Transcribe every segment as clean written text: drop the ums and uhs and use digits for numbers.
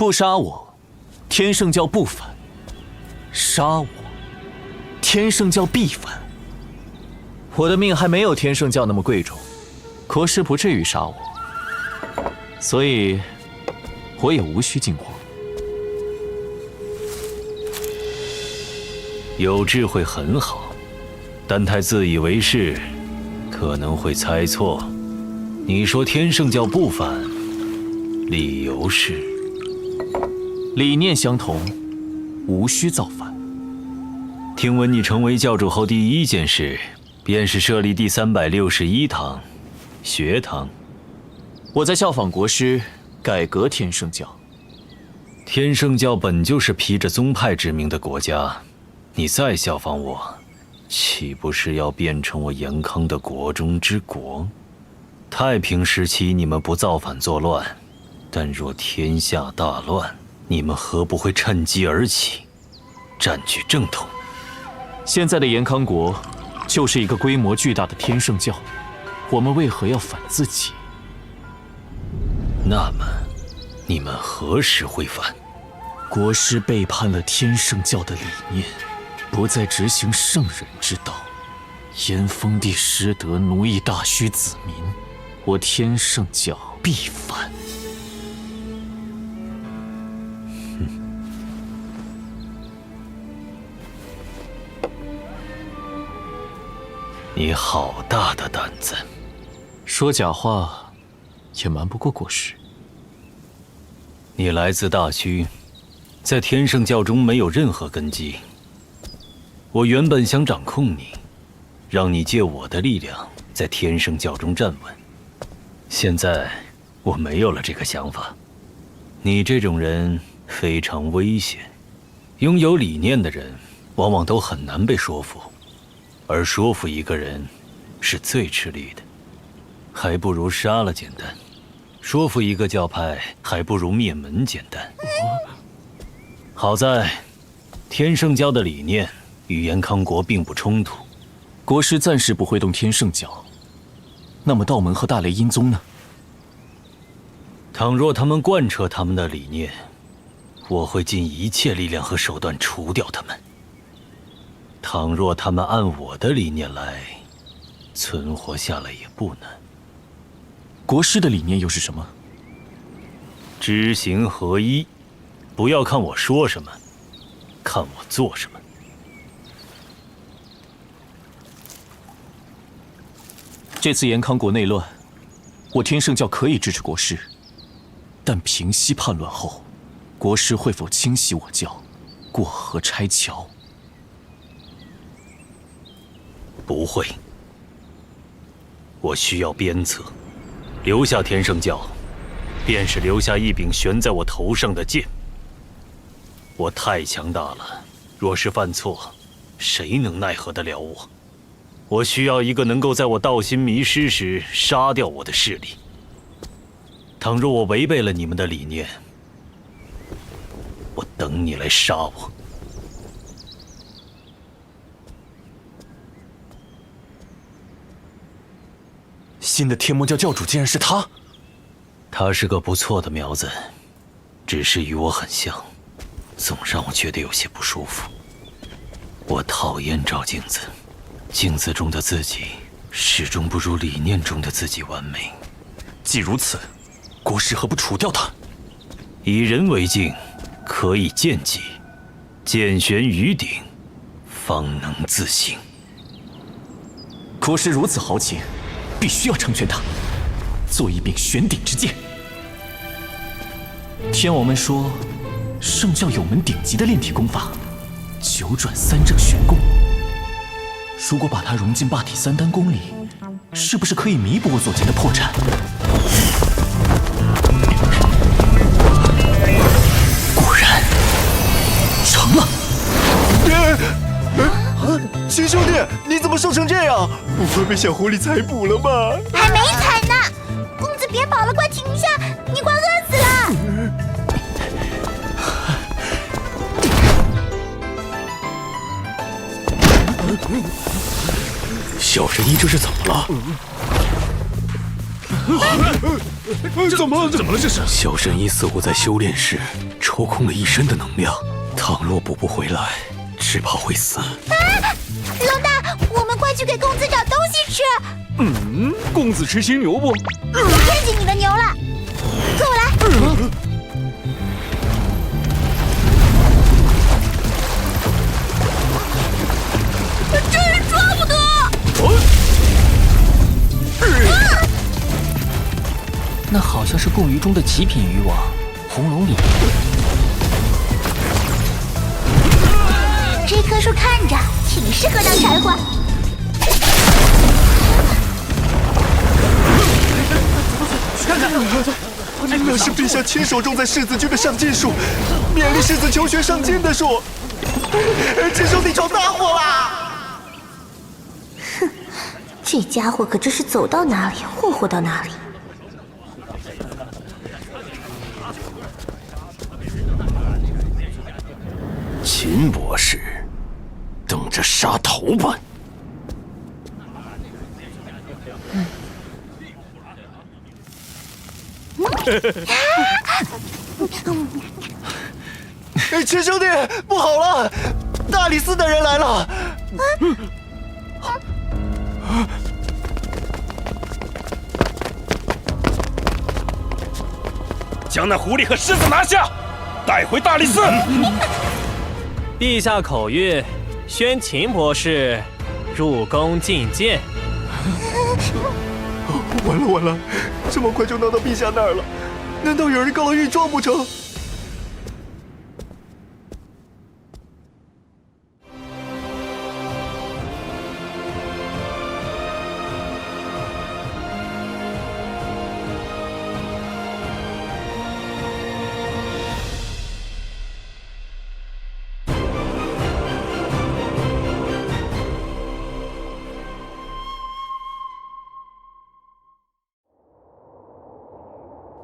不杀我，天圣教不反；杀我，天圣教必反。我的命还没有天圣教那么贵重，国师不至于杀我，所以我也无需惊慌。有智慧很好，但太自以为是，可能会猜错。你说天圣教不反，理由是理念相同，无需造反。听闻你成为教主后第一件事，便是设立第361堂学堂。我在效仿国师，改革天圣教。天圣教本就是披着宗派之名的国家，你再效仿我，岂不是要变成我严康的国中之国？太平时期你们不造反作乱，但若天下大乱，你们何不会趁机而起，占据正统？现在的严康国就是一个规模巨大的天圣教，我们为何要反自己？那么，你们何时会反？国师背叛了天圣教的理念，不再执行圣人之道，严封地失德，奴役大虚子民，我天圣教必反。你好大的胆子！说假话也瞒不过国师。你来自大虚，在天圣教中没有任何根基。我原本想掌控你，让你借我的力量在天圣教中站稳。现在我没有了这个想法。你这种人非常危险，拥有理念的人往往都很难被说服。而说服一个人是最吃力的，还不如杀了简单；说服一个教派还不如灭门简单。好在天圣教的理念与严康国并不冲突，国师暂时不会动天圣教，那么道门和大雷音宗呢？倘若他们贯彻他们的理念，我会尽一切力量和手段除掉他们。倘若他们按我的理念来，存活下来也不难。国师的理念又是什么？知行合一，不要看我说什么，看我做什么。这次严康国内乱，我天圣教可以支持国师，但平息叛乱后，国师会否清洗我教，过河拆桥？不会，我需要鞭策。留下天圣教，便是留下一柄悬在我头上的剑。我太强大了，若是犯错，谁能奈何得了我？我需要一个能够在我道心迷失时杀掉我的势力。倘若我违背了你们的理念，我等你来杀我。新的天魔教教主竟然是他！他是个不错的苗子，只是与我很像，总让我觉得有些不舒服。我讨厌照镜子，镜子中的自己始终不如理念中的自己完美。既如此，国师何不除掉他？以人为镜，可以见己；剑悬于顶，方能自省。国师如此豪情，必须要成全他，做一柄悬顶之剑。天王们说，圣教有门顶级的炼体功法，9转3正玄功。如果把它融进霸体3丹功里，是不是可以弥补我所见的破绽？果然成了！秦兄弟，你怎么瘦成这样？不会被小狐狸采捕了吧？还没踩呢！公子别跑了，快停下！你快饿死了！小神医这是怎么了？怎么了？这是小神医似乎在修炼时抽空了一身的能量，倘若补不回来，只怕会死。老大，我们快去给公子找东西吃。公子吃青牛不？我看见你的牛了，跟我来。真是抓不得！那好像是贡鱼中的极品鱼王红龙鲤。这棵树看着挺适合当柴火。那是陛下亲手种在世子君的上进树，勉励世子求学上进的树。亲兄弟闯大祸啦！哼，这家伙可真是走到哪里霍霍到哪里。秦博士，等着杀头吧！亲兄弟，不好了，大理寺的人来了！将那狐狸和狮子拿下，带回大理寺。陛下口谕，宣秦博士入宫觐见。完了，这么快就闹到陛下那儿了？难道有人告了御状不成？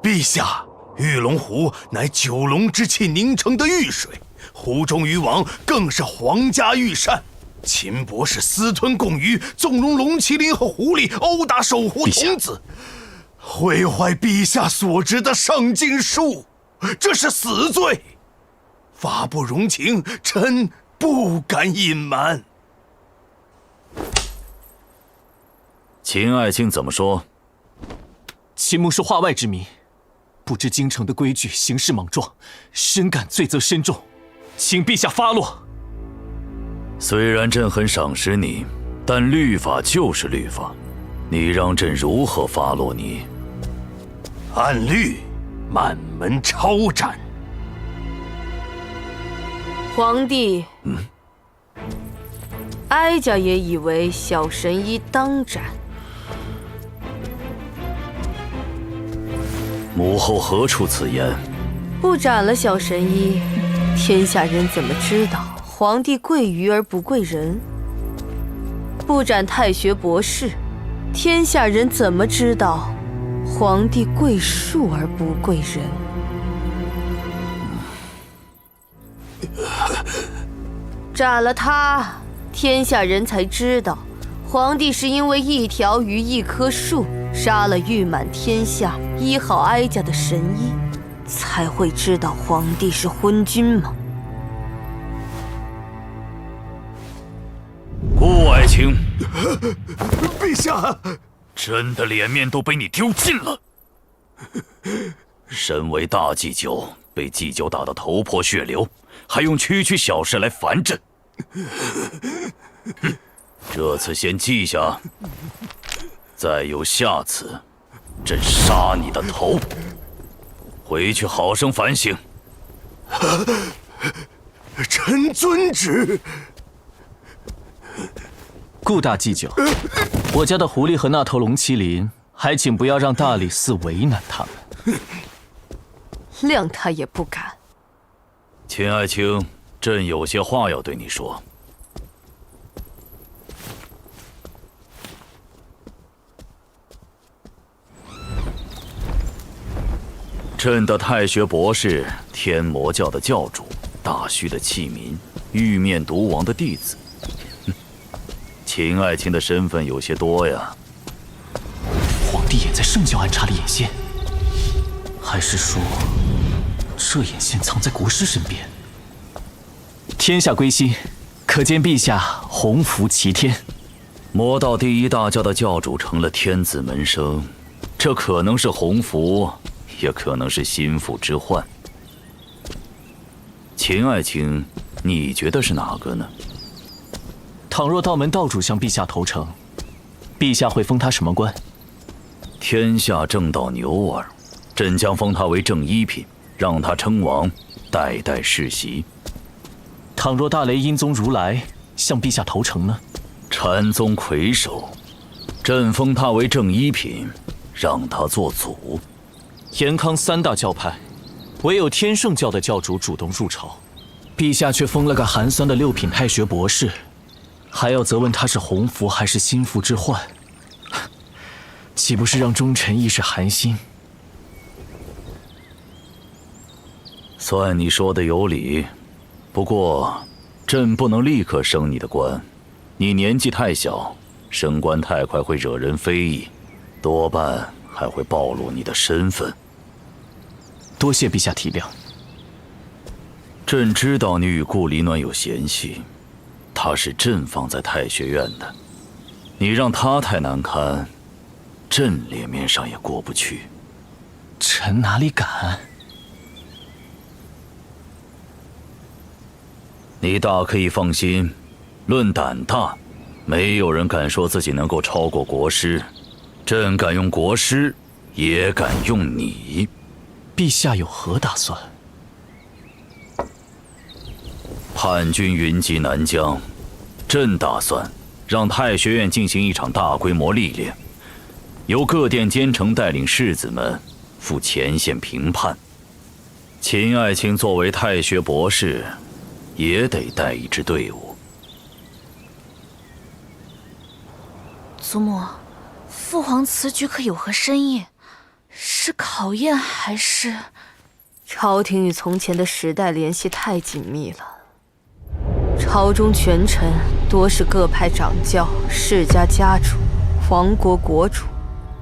陛下，玉龙湖乃九龙之气凝成的玉水，湖中鱼王更是皇家御膳。秦博士私吞贡鱼，纵容龙麒麟和狐狸殴打守护童子，毁坏陛下所植的上进树，这是死罪。法不容情，臣不敢隐瞒。秦爱卿怎么说？秦牧是化外之民，不知京城的规矩，行事莽撞，深感罪责深重，请陛下发落。虽然朕很赏识你，但律法就是律法，你让朕如何发落你？按律，满门抄斩。皇帝，哀家也以为小神医当斩。母后何出此言？不斩了小神医，天下人怎么知道皇帝贵鱼而不贵人？不斩太学博士，天下人怎么知道皇帝贵树而不贵人？斩了他，天下人才知道皇帝是因为一条鱼一棵树杀了誉满天下医好哀家的神医，才会知道皇帝是昏君吗？顾爱卿，陛下，朕的脸面都被你丢尽了。身为大祭酒，被祭酒打得头破血流，还用区区小事来烦朕。这次先记下，再有下次，朕杀你的头。回去好生反省。臣遵旨。顾大祭酒，我家的狐狸和那头龙麒麟，还请不要让大理寺为难他们。谅他也不敢。秦爱卿，朕有些话要对你说。朕的太学博士，天魔教的教主，大虚的器民，玉面毒王的弟子。秦爱卿的身份有些多呀。皇帝也点在圣教安插了眼线，还是说这眼线藏在国师身边？天下归心，可见陛下鸿福齐天。魔道第一大教的教主成了天子门生，这可能是鸿福，也可能是心腹之患。秦爱卿，你觉得是哪个呢？倘若道门道主向陛下投诚，陛下会封他什么官？天下正道牛耳，朕将封他为正一品，让他称王，代代世袭。倘若大雷音宗如来向陛下投诚呢？禅宗魁首，朕封他为正一品，让他做祖。延康三大教派，唯有天圣教的教主主动入朝，陛下却封了个寒酸的6品太学博士，还要责问他是鸿福还是心腹之患，岂不是让忠臣一时寒心？算你说的有理，不过朕不能立刻升你的官。你年纪太小，升官太快会惹人非议，多半还会暴露你的身份。多谢陛下体谅。朕知道你与顾离暖有嫌隙，他是朕放在太学院的，你让他太难堪，朕脸面上也过不去。臣哪里敢？你大可以放心。论胆大，没有人敢说自己能够超过国师。朕敢用国师，也敢用你。陛下有何打算？叛军云集南疆，朕打算让太学院进行一场大规模历练，由各殿监丞带领士子们赴前线平叛。秦爱卿作为太学博士，也得带一支队伍。祖母，父皇此举可有何深意？是考验还是……朝廷与从前的时代联系太紧密了，朝中权臣多是各派掌教、世家家主、皇国国主，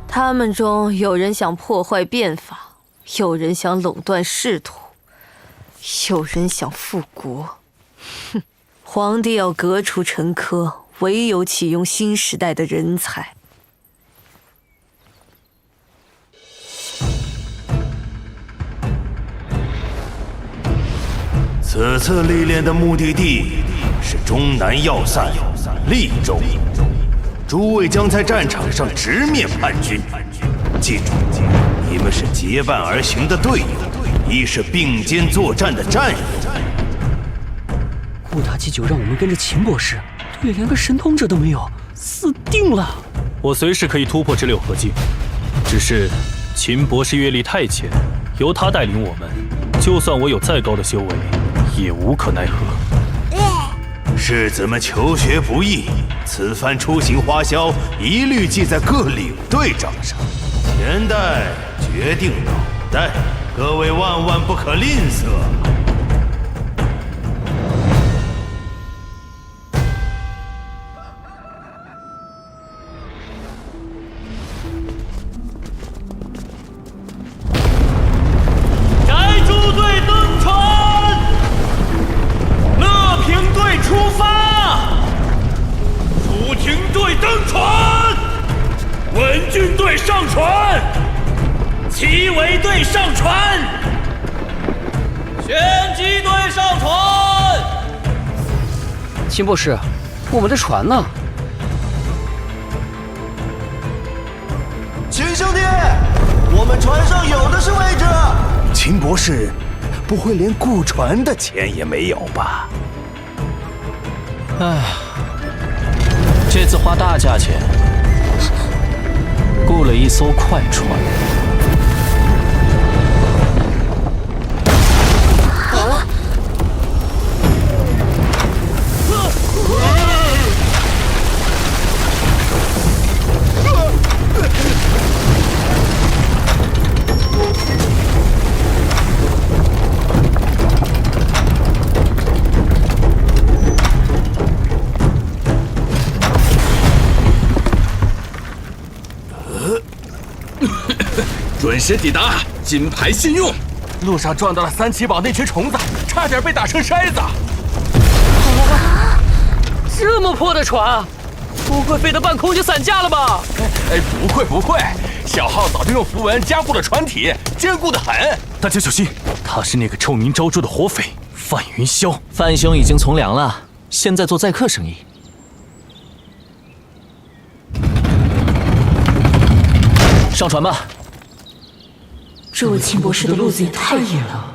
他们中有人想破坏变法，有人想垄断仕途，有人想复国。哼，皇帝要革除陈珂，唯有启用新时代的人才。此次历练的目的地是中南要塞利州，诸位将在战场上直面叛军。记住，你们是结伴而行的队友，亦是并肩作战的战友。顾大祭酒让我们跟着秦博士，队里连个神通者都没有，死定了！我随时可以突破这6合境，只是秦博士阅历太浅，由他带领我们，就算我有再高的修为，也无可奈何。士子们求学不易，此番出行花销一律记在各领队账上。钱袋决定脑袋，各位万万不可吝啬。该诸队登船，乐平队出发，楚廷队登船，文军队上船，齐伟队上船，玄机队上船。秦博士，我们的船呢？秦兄弟，我们船上有的是位置。秦博士，不会连雇船的钱也没有吧？唉，这次花大价钱雇了一艘快船。准时抵达，金牌信用。路上撞到了三奇堡那群虫子，差点被打成筛子。这么破的船，不会飞到半空就散架了吧？不会，小号早就用符文加固了船体，坚固得很。大家小心，他是那个臭名昭著的活匪范云霄。范兄已经从良了，现在做载客生意。上船吧。这位秦博士的路子也太野了。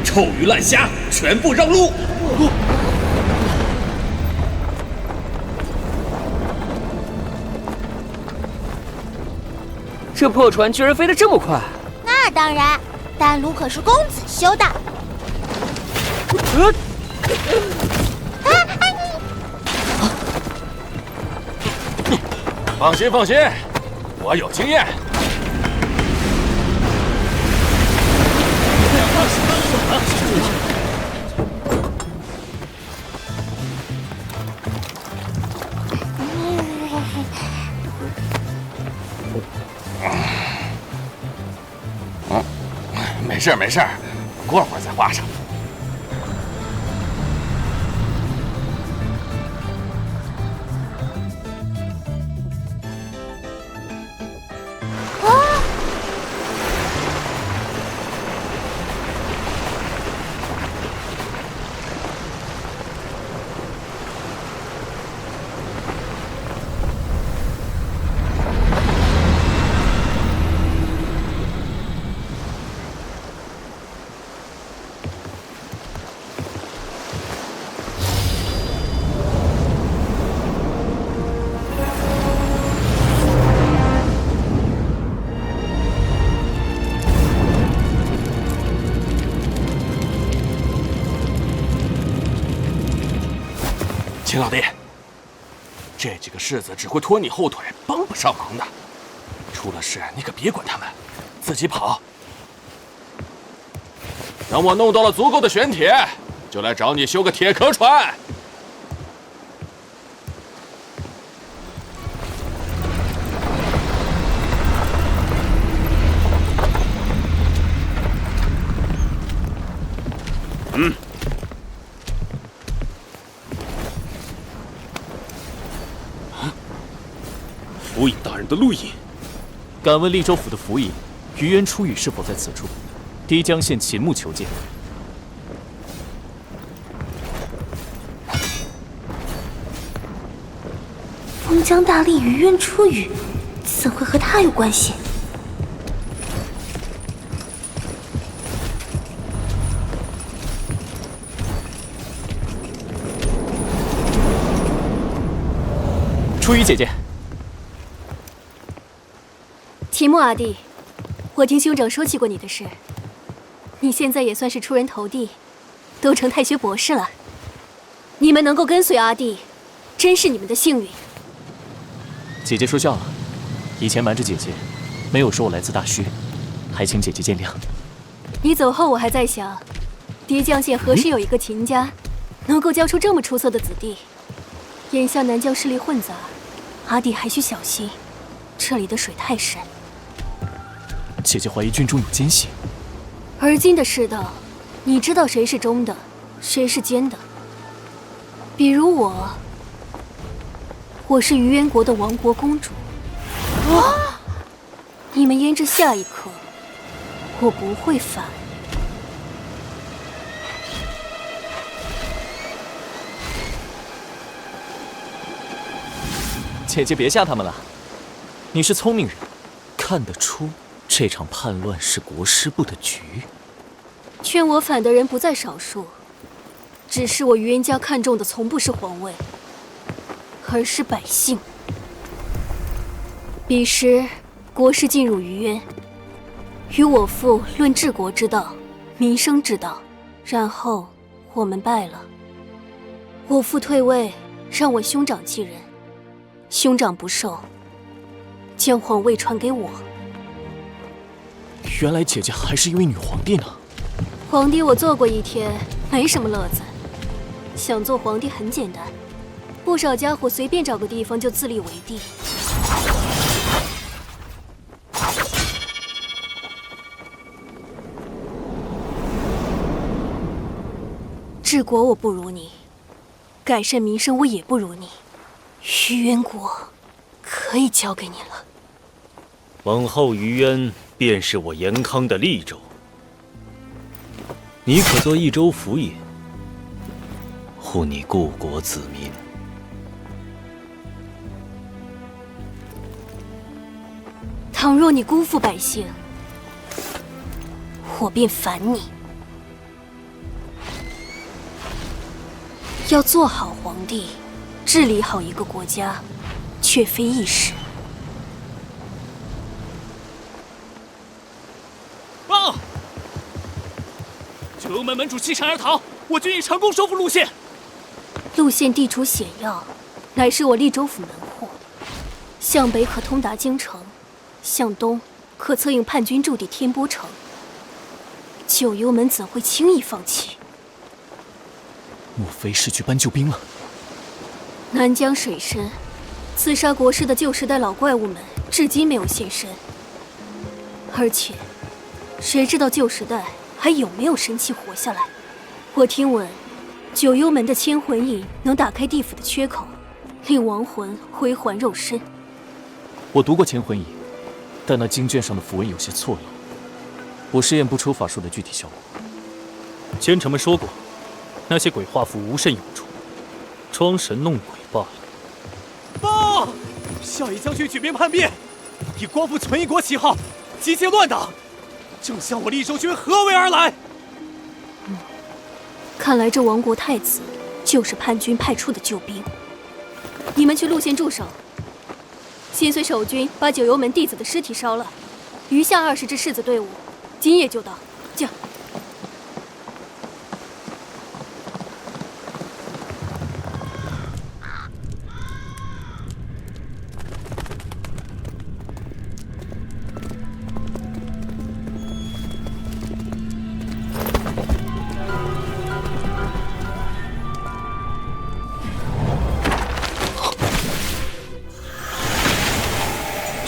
臭鱼烂虾，全部让路！这破船居然飞得这么快！那当然，丹炉可是公子修的。放心，我有经验。没事，过会儿再画上。秦老弟，这几个世子只会拖你后腿，帮不上忙的。出了事你可别管他们，自己跑。等我弄到了足够的玄铁，就来找你修个铁壳船。府尹大人的录音。敢问利州府的府尹于渊初羽是否在此处？堤江县秦牧求见。封疆大吏于渊初羽，怎会和他有关系？初羽姐姐。秦牧阿弟，我听兄长说起过你的事。你现在也算是出人头地，都成太学博士了。你们能够跟随阿弟，真是你们的幸运。姐姐说笑了，以前瞒着姐姐，没有说我来自大虚，还请姐姐见谅。你走后，我还在想，叠江县何时有一个秦家，能够教出这么出色的子弟？眼下南疆势力混杂，阿弟还需小心，这里的水太深。姐姐怀疑军中有奸细。而今的世道，你知道谁是忠的，谁是奸的。比如我是于渊国的亡国公主。你们焉知下一刻，我不会反。姐姐别吓他们了，你是聪明人，看得出这场叛乱是国师部的局。劝我反的人不在少数，只是我于渊家看重的从不是皇位，而是百姓。彼时国师进入于渊，与我父论治国之道、民生之道，然后我们败了。我父退位，让我兄长继任，兄长不受，将皇位传给我。原来姐姐还是一位女皇帝呢。皇帝我做过一天，没什么乐子。想做皇帝很简单，不少家伙随便找个地方就自立为帝。治国我不如你，改善民生我也不如你，虞渊国可以交给你了。往后虞渊便是我严康的利州，你可做益州府尹，护你故国子民。倘若你辜负百姓，我便反你。要做好皇帝，治理好一个国家，却非易事。报！九幽门门主弃山而逃，我军已成功收复路县。路县地处险要，乃是我利州府门户。向北可通达京城，向东可策应叛军驻地天波城。九幽门怎会轻易放弃？莫非是去搬救兵了？南疆水深，刺杀国师的旧时代老怪物们至今没有现身。而且，谁知道旧时代还有没有神器活下来？我听闻，九幽门的千魂印能打开地府的缺口，令亡魂归还肉身。我读过千魂印，但那经卷上的符文有些错漏，我试验不出法术的具体效果。奸臣们说过，那些鬼画符无甚用处，装神弄鬼罢了。报！孝义将军举兵叛变，以光复存一国旗号，集结乱党，正向我利州军合围而来。看来这亡国太子就是叛军派出的救兵。你们去路县驻守，先随守军把九幽门弟子的尸体烧了，余下20支世子队伍，今夜就到。驾！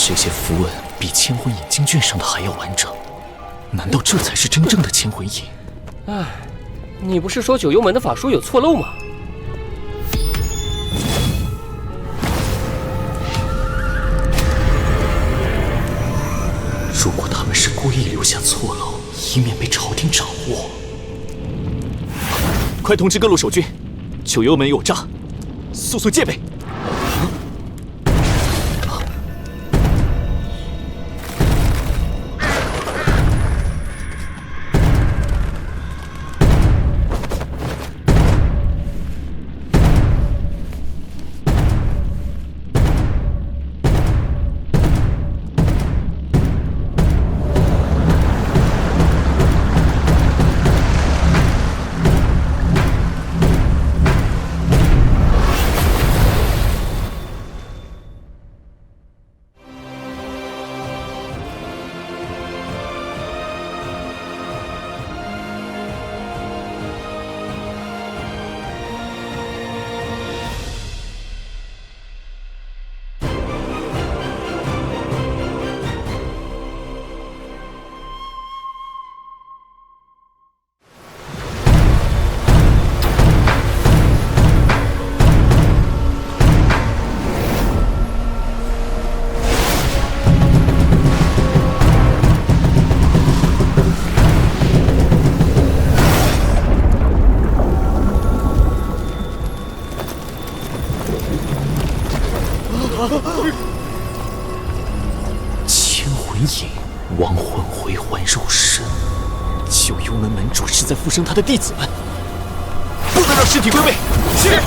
这些符文比千魂印经卷上的还要完整，难道这才是真正的千魂印？哎，你不是说九幽门的法术有错漏吗？如果他们是故意留下错漏，以免被朝廷掌握，快通知各路守军，九幽门有诈，速速戒备。千魂印，亡魂回还肉身。九幽门门主是在附身他的弟子们，不能让尸体归位。是。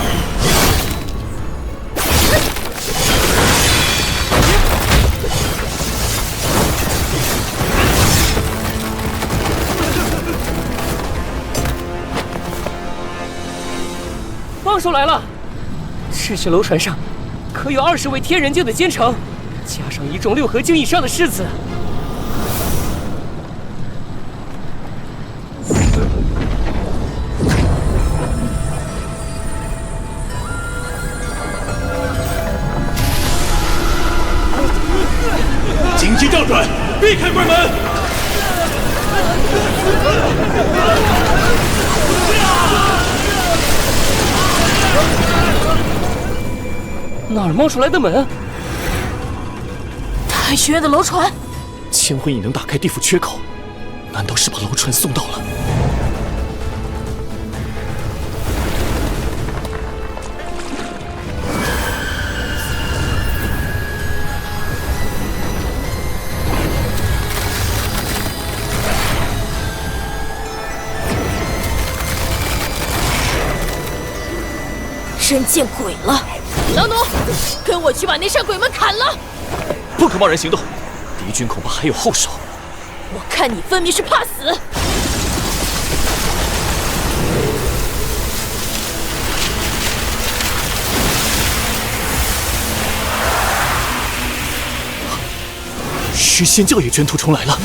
帮手来了！这些楼船上可有20位天人境的奸臣，加上1众6合境以上的世子。紧急调转，避开关门。哪儿冒出来的门？太学院的楼船。千魂影能打开地府缺口，难道是把楼船送到了？真见鬼了！老奴，跟我去把那扇鬼门砍了！不可贸然行动，敌军恐怕还有后手。我看你分明是怕死！虚仙教也卷土重来了。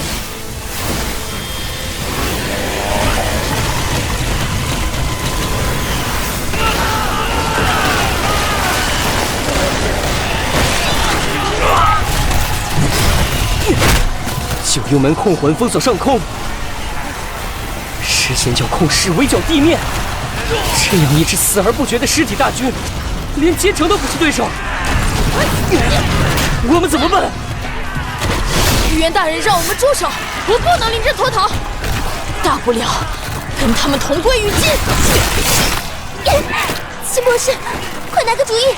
九幽门控魂封锁上空，尸仙教控尸围剿地面，这样一支死而不绝的尸体大军，连奸城都不是对手，我们怎么办？玉渊大人让我们住手，我不能临阵脱逃，大不了跟他们同归于尽。秦博士，快拿个主意！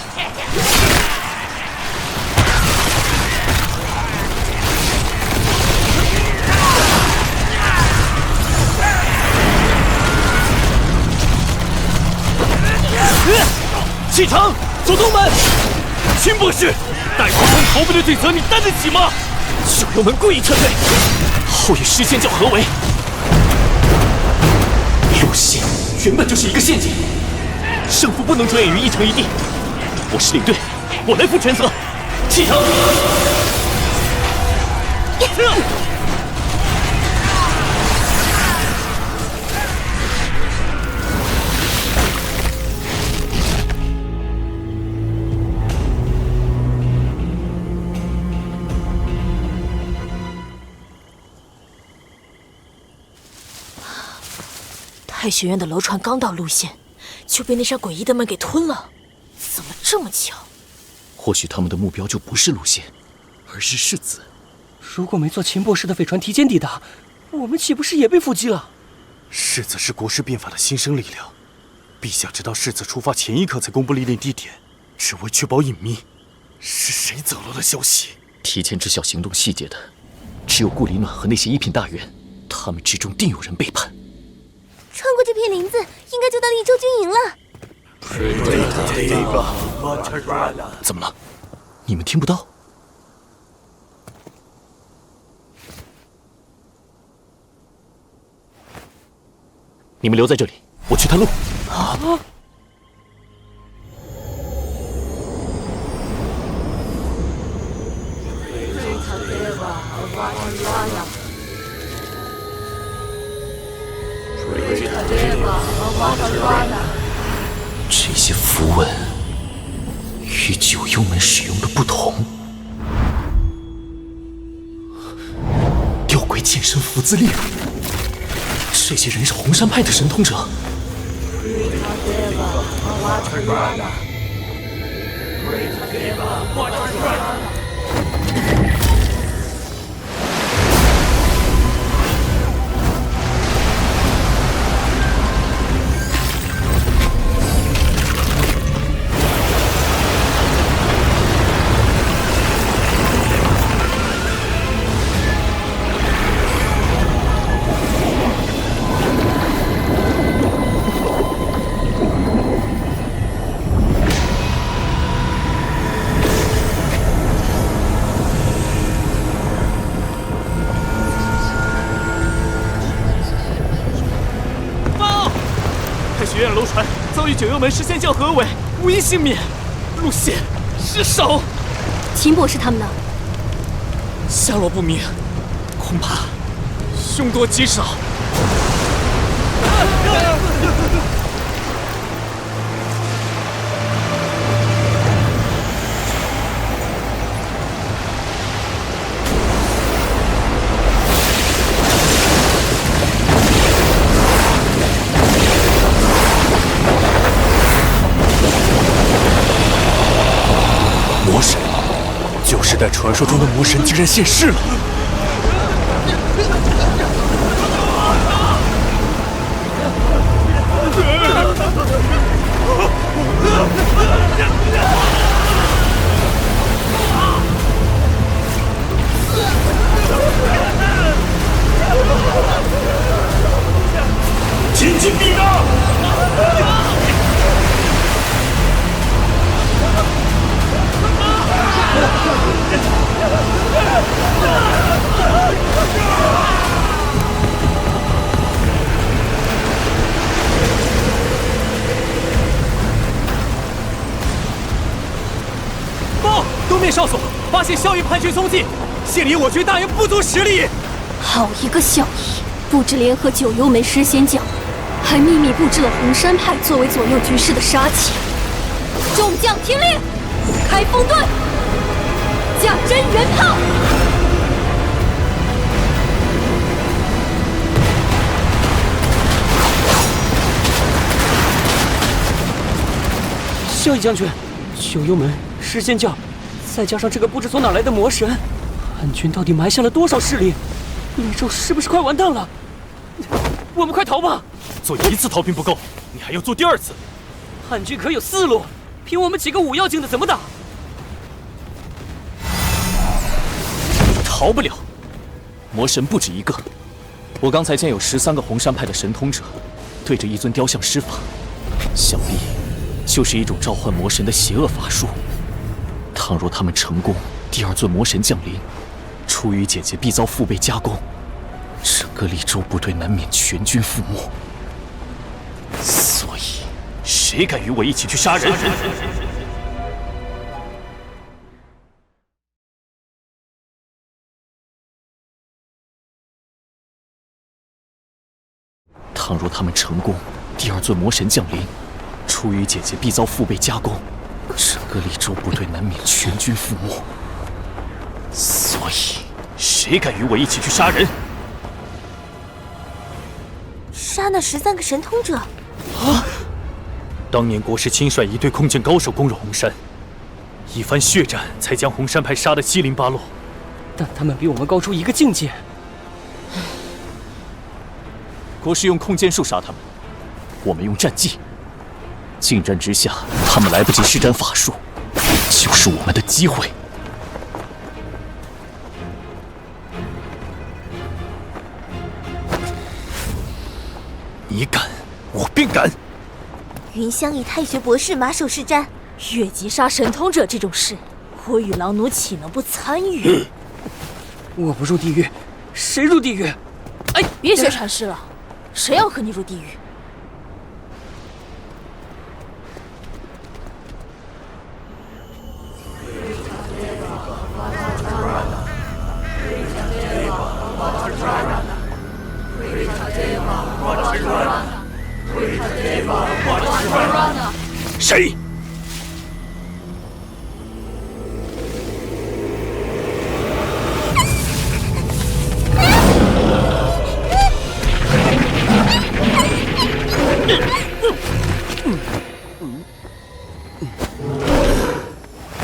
启程，走东门。秦博士，带皇城逃避的罪责，你担得起吗？九幽门故意撤退，后与尸仙教合围。路线原本就是一个陷阱，胜负不能着眼于一城一地。我是领队，我来负全责。启程。太学院的楼船刚到路线，就被那扇诡异的门给吞了，怎么这么巧？或许他们的目标就不是路线，而是世子。如果没做秦博士的飞船提前抵达，我们岂不是也被伏击了？世子是国师变法的新生力量，陛下直到世子出发前一刻才公布历练地点，只为确保隐秘。是谁走漏了消息？提前知晓行动细节的，只有顾里暖和那些一品大员，他们之中定有人背叛。穿过这片林子，应该就到利州军营了。怎么了？你们听不到？你们留在这里，我去探路。啊！这些符文与九幽门使用的不同。吊诡剑身符字列，这些人是红山派的神通者。学院楼船遭遇九幽门尸仙教合围，无一幸免。路线失守。秦博士他们呢？下落不明，恐怕凶多吉少。旧时代传说中的魔神竟然现世了！紧紧逼挡！报！东面哨所发现萧夷叛军踪迹，现离我军大约不足10里。好一个萧夷，不知联合九幽门诗仙教，还秘密布置了红山派作为左右局势的杀器。众将听令，开风盾，架真元炮。萧夷将军，九幽门、诗仙教，再加上这个不知从哪来的魔神，叛军到底埋下了多少势力？李州是不是快完蛋了？我们快逃吧！做一次逃兵不够，你还要做第2次。叛军可有4路，凭我们几个五妖境的怎么打？逃不了，魔神不止一个。我刚才见有13个红山派的神通者，对着一尊雕像施法，想必就是一种召唤魔神的邪恶法术。倘若他们成功，第2尊魔神降临，出于姐姐必遭腹背夹攻，整个利州部队难免全军覆没。所以，谁敢与我一起去杀人？倘若他们成功，第2尊魔神降临，出于姐姐必遭腹背夹攻，整个利州部队难免全军覆没。所以，谁敢与我一起去杀人？杀那13个神通者。啊！当年国师亲率一队空剑高手攻入红山，一番血战才将红山派杀得七零八落。但他们比我们高出一个境界。国师用空剑术杀他们，我们用战技。近战之下，他们来不及施展法术，就是我们的机会。你敢，我便敢。云香以太学博士马首是瞻，越级杀神通者这种事，我与狼奴岂能不参与？我不入地狱，谁入地狱？哎，别学禅师了，谁要和你入地狱？谁？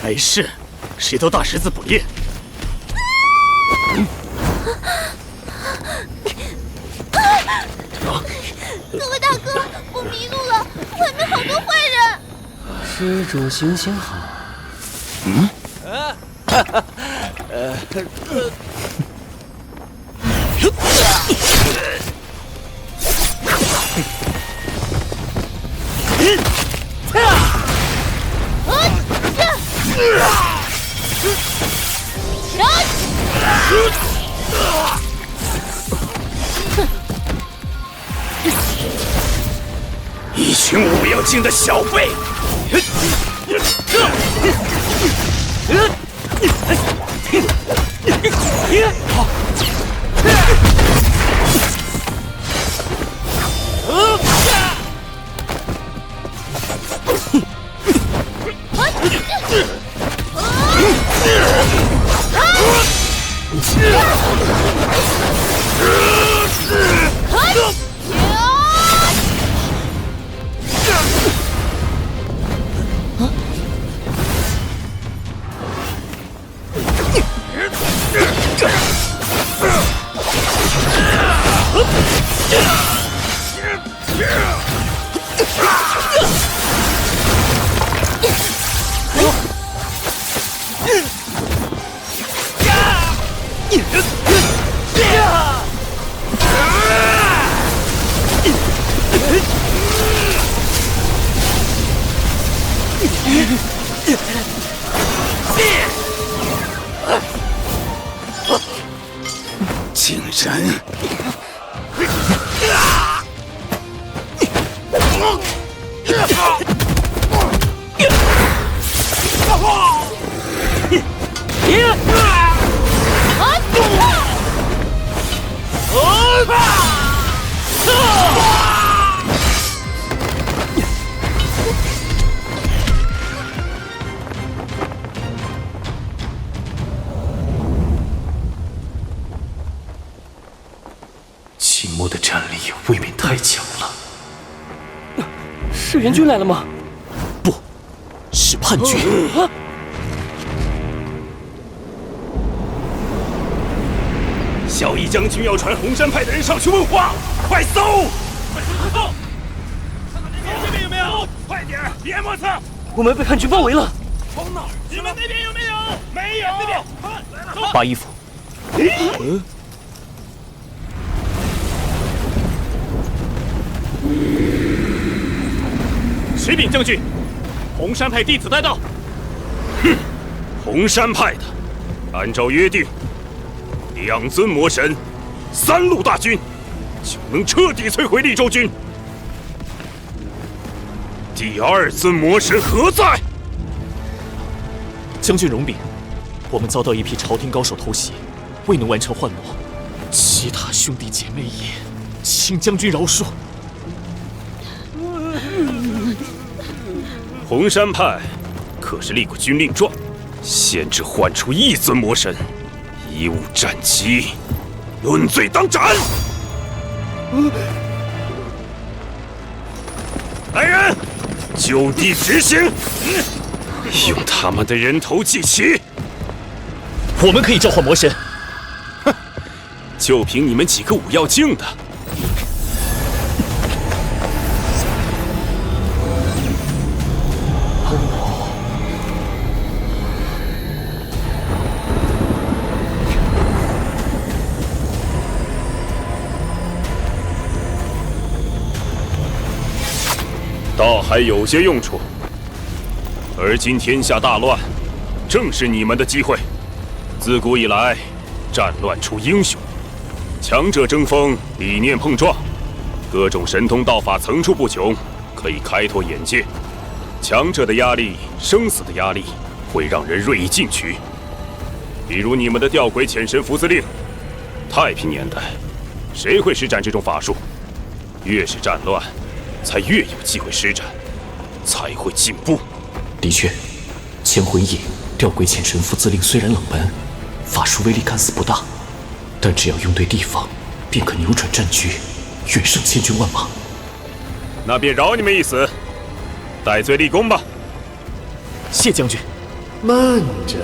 没事，石头大十字捕猎。各位大哥，我迷路了，外面好多坏人。施主行行好。一群五妖境的小辈！竟然！秦墨的战力未免太强了。是援军来了吗？不，是叛军。萧毅将军要传红山派的人上去问话，快搜！快搜！看看这边有没有？快点，别磨蹭！我们被叛军包围了。从哪儿？你们那边有没有？没有。那边，快来了！扒衣服。启禀将军，红山派弟子带到。哼，红山派的，按照约定，2尊魔神，3路大军，就能彻底摧毁利州军。第2尊魔神何在？将军容禀，我们遭到一批朝廷高手偷袭，未能完成幻魔。其他兄弟姐妹也，请将军饶恕。红山派可是立过军令状，限制唤出1尊魔神，贻误战机，论罪当斩。来人，就地执行，用他们的人头祭旗。我们可以召唤魔神。哼，就凭你们几个武要境的，倒还有些用处。而今天下大乱，正是你们的机会。自古以来，战乱出英雄，强者争锋，理念碰撞，各种神通道法层出不穷，可以开拓眼界。强者的压力，生死的压力，会让人锐意进取。比如你们的吊鬼潜神符字令，太平年代，谁会施展这种法术？越是战乱，才越有机会施展，才会进步。的确，千魂印、吊鬼潜神符字令虽然冷门，法术威力看似不大，但只要用对地方，便可扭转战局，远胜千军万马。那便饶你们一死，戴罪立功吧。谢将军。慢着。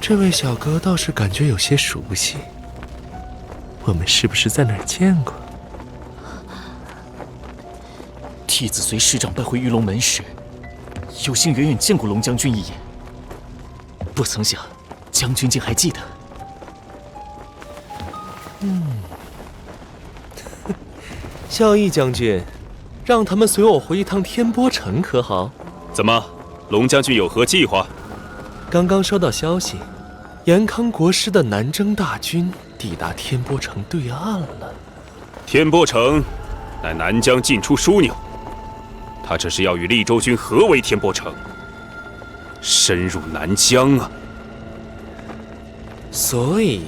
这位小哥倒是感觉有些熟悉，我们是不是在哪儿见过？弟子随师长拜回玉龙门时，有幸远远见过龙将军一眼，不曾想将军竟还记得。萧毅将军，让他们随我回一趟天波城可好？怎么，龙将军有何计划？刚刚收到消息，延康国师的南征大军抵达天波城对岸了。天波城乃南疆进出枢纽。他这是要与利州军合围天波城，深入南疆啊！所以，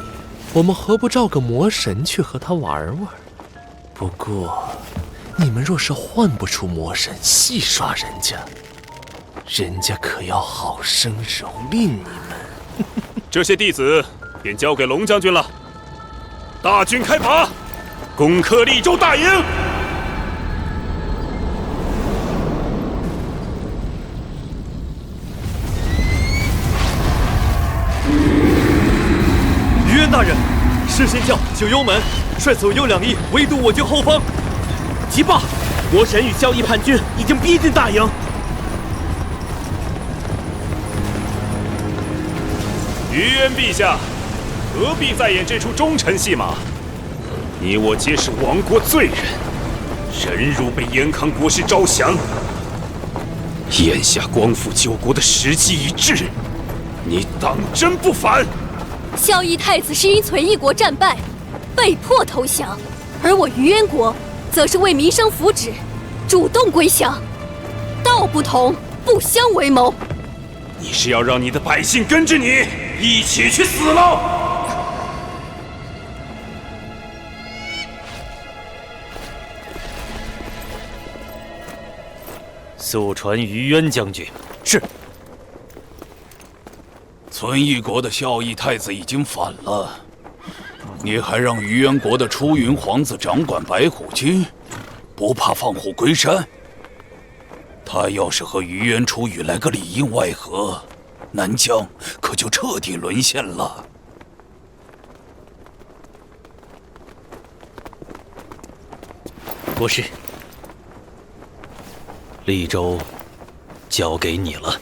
我们何不召个魔神去和他玩玩？不过，你们若是换不出魔神戏耍人家，人家可要好生蹂躏你们。这些弟子便交给龙将军了。大军开拔，攻克利州大营。于渊大人，释仙教九幽门率左右两翼围堵我军后方。急报，魔神与萧义叛军已经逼近大营。于渊陛下，何必再演这出忠臣戏码？你我皆是亡国罪人，忍辱被延康国师招降。眼下光复救国的时机已至，你当真不反？萧义太子是因隋义国战败，被迫投降，而我于渊国则是为民生福祉，主动归降。道不同，不相为谋。你是要让你的百姓跟着你一起去死喽？速传于渊将军。是。存义国的孝义太子已经反了，你还让于渊国的出云皇子掌管白虎军，不怕放虎归山？他要是和于渊出羽来个里应外合，南疆可就彻底沦陷了。国师，利州交给你了。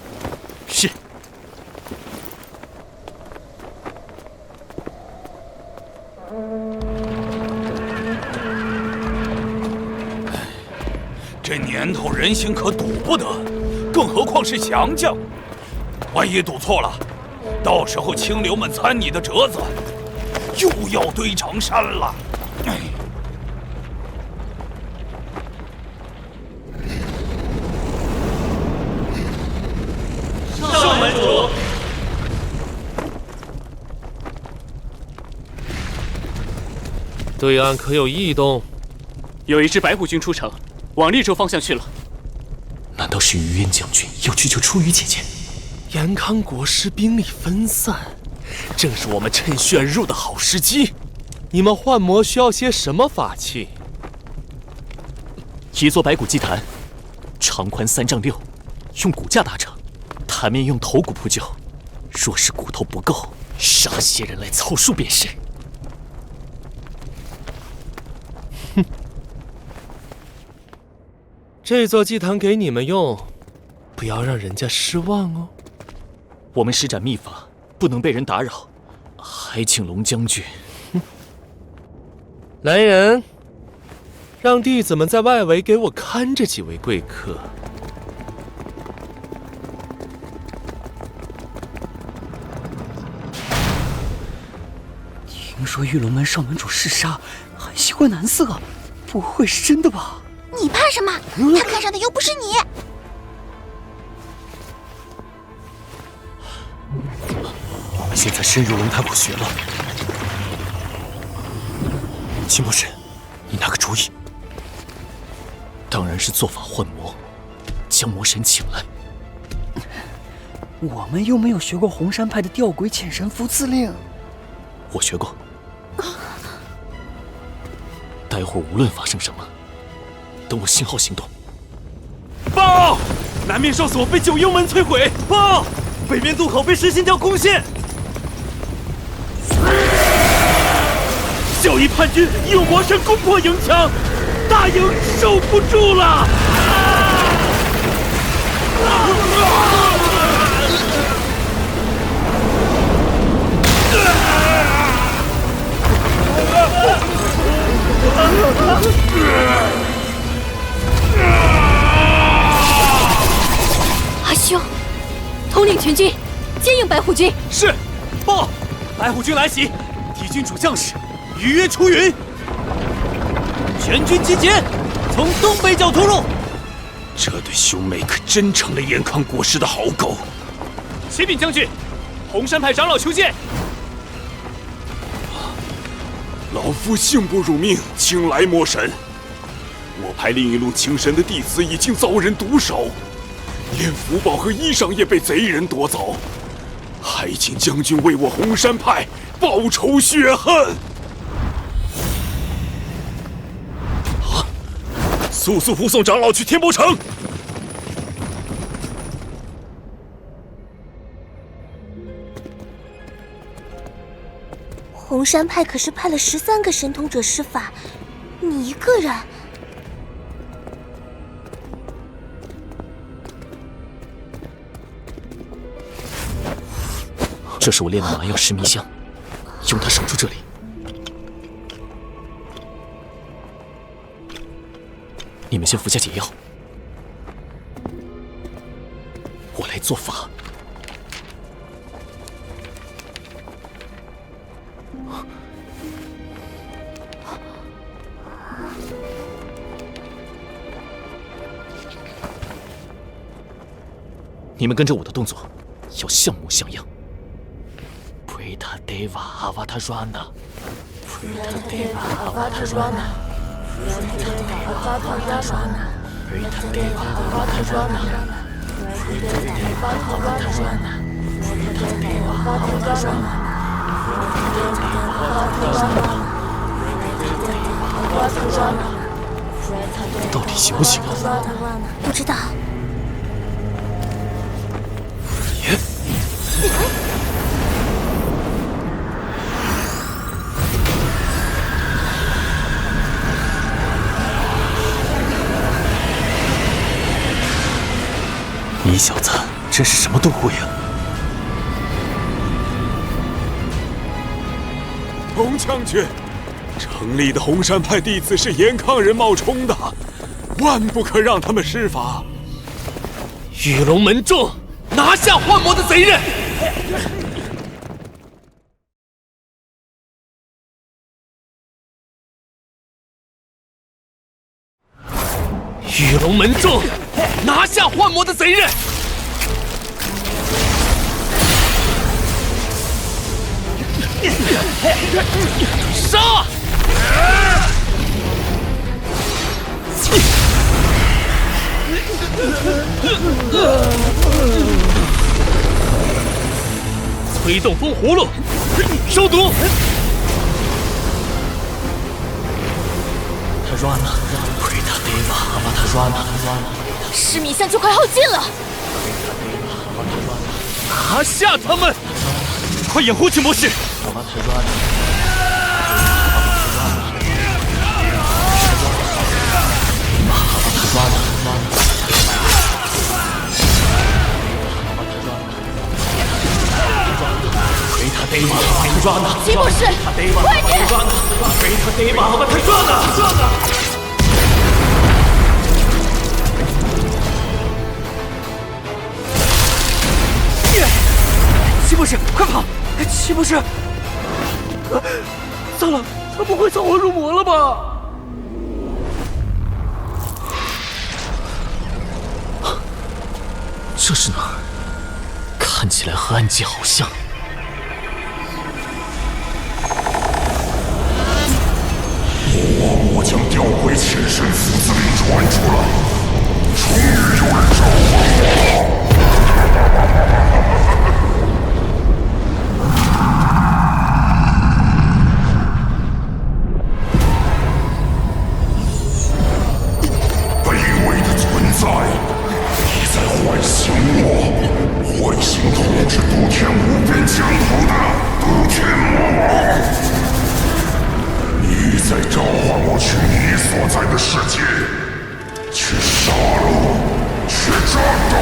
是。这年头人心可赌不得，更何况是降将。万一赌错了，到时候清流们参你的折子，又要堆成山了。上门主。对岸可有异动？有一支白虎军出城，往利州方向去了。难道是于渊将军要去救初雨姐姐？延康国师兵力分散，正是我们趁虚而入的好时机。你们幻魔需要些什么法器？一座白骨祭坛，长宽3丈6，用骨架搭成，坛面用头骨铺就。若是骨头不够，杀些人来凑数便是。哼，这座祭坛给你们用，不要让人家失望哦。我们施展秘法，不能被人打扰，还请龙将军。来人，让弟子们在外围给我看着几位贵客。听说玉龙门少门主嗜杀，还习惯男色，不会是真的吧？你怕什么？他看上的又不是你。我们现在深入龙潭谷穴了。秦博士，你拿个主意。当然是做法幻魔，将魔神请来。我们又没有学过红山派的吊鬼遣神符自令。我学过。待会儿无论发生什么，等我信号行动。报！南面哨所被九幽门摧毁。报！北面渡口被释仙教攻陷。萧义叛军已有魔神攻破营墙，大营守不住了。阿兄，统领全军，接应白虎军。是。报！白虎军来袭，敌军主将士于渊出云。全军集结，从东北角突入。这对兄妹可真成了严抗国师的好狗。启禀将军，红山派长老求见。老夫幸不辱命，请来魔神。我派另一路请神的弟子已经遭人毒手，连福宝和衣裳也被贼人夺走，还请将军为我红山派报仇雪恨。速速护送长老去天波城。红山派可是派了13个神通者施法，你一个人。这是我炼的麻药石迷香，用它守住这里。你们先服下解药，我来做法。你们跟着我的动作，要像模像样。Preta Deva Avatarana Preta Deva Avatarana Preta Deva Avatarana Preta Deva Avatarana Preta Deva Avatarana Preta Deva Avatarana Preta Deva Avatarana 到底行不行啊？不知道。你小子真是什么都会啊！红将军，城里的红山派弟子是严抗人冒充的，万不可让他们施法。玉龙门众，拿下幻魔的贼人！玉龙门众，拿下幻魔的贼人！杀！催动风葫芦，收毒！他 run 了 ，Preta Deva Avatarana， 石迷香就快耗尽了。拿下他们！快掩护去魔士！齐博士，快点！齐博士，快跑！齐博士，糟了，他不会走火入魔了吧？这是哪儿？看起来和暗界好像。我将调回前身父子里传出来，终于有人召唤我。卑微的存在，你在唤醒我，唤醒统治都天无边疆土的都天魔王。你在召唤我去你所在的世界，去杀戮，去战斗。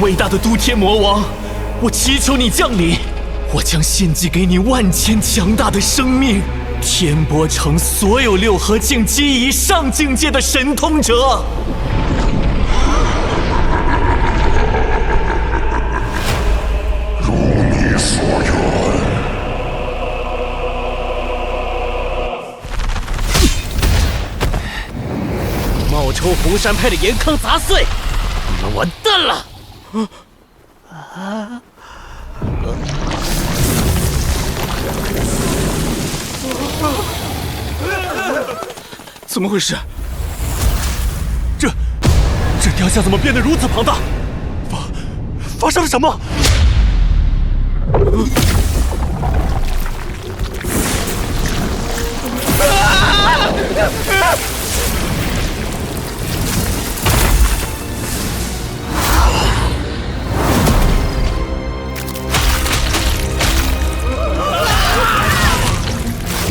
伟大的都天魔王，我祈求你降临，我将献祭给你万千强大的生命，天波城所有6合境及以上境界的神通者。如你所愿。抽红山派的严康砸碎，你们完蛋了！怎么回事？这雕像怎么变得如此庞大？发生了什么？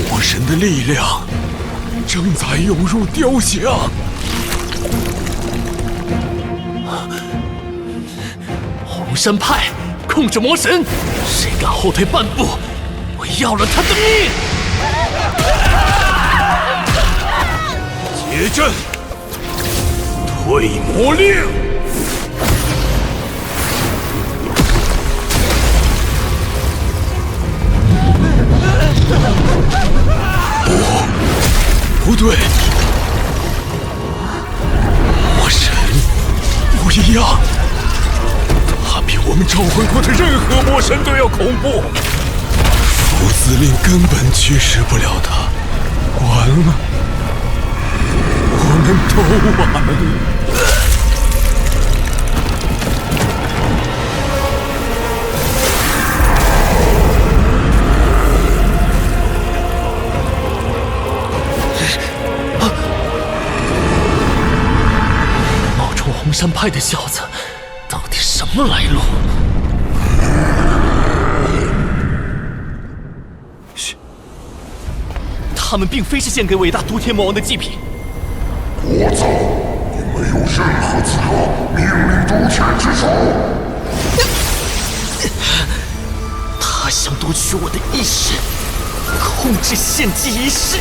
魔神的力量正在涌入雕像。红山派控制魔神，谁敢后退半步，我要了他的命！结阵，退魔令。不对，魔神不一样，他比我们召唤过的任何魔神都要恐怖。副司令根本驱使不了他，完了，我们都完了。红山派的小子，到底什么来路？嘘，他们并非是献给伟大毒天魔王的祭品。聒噪！你没有任何资格命令毒天之手。他想夺取我的意识，控制献祭仪式。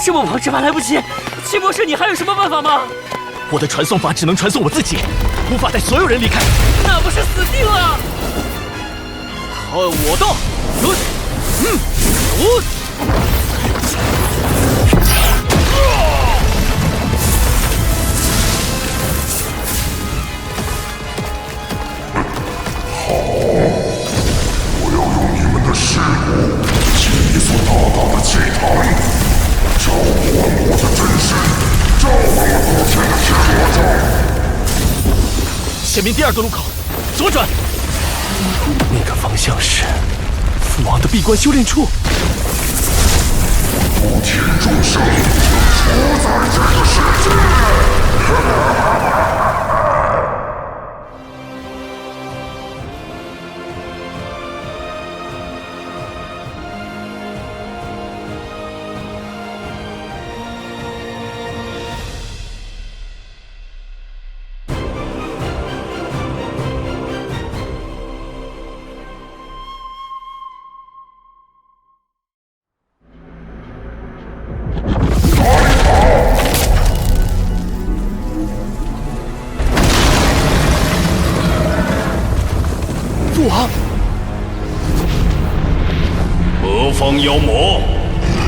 这么忙，只怕来不及。七博士，你还有什么办法吗？我的传送法只能传送我自己，无法带所有人离开。那不是死定了？看我的！好，我要用你们的尸骨建一座大大的祭坛。召唤我的真身，召唤我昨天的天魔杖。前面第2个路口，左转。那个方向是父王的闭关修炼处。诸天众生出在这个世界。父王，何方妖魔，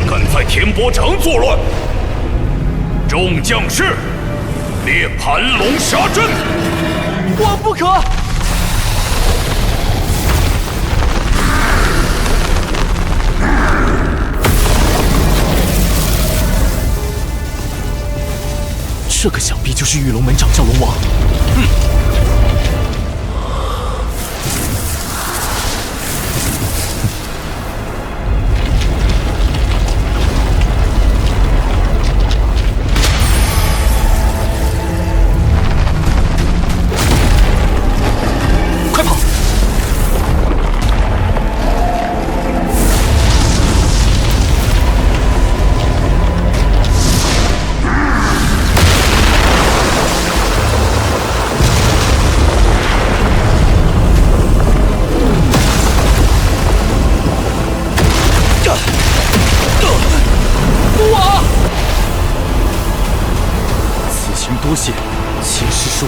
敢在天波城作乱？众将士，列盘龙杀阵！万不可！这个想必就是玉龙门掌教龙王。快跑！此行多谢秦师叔。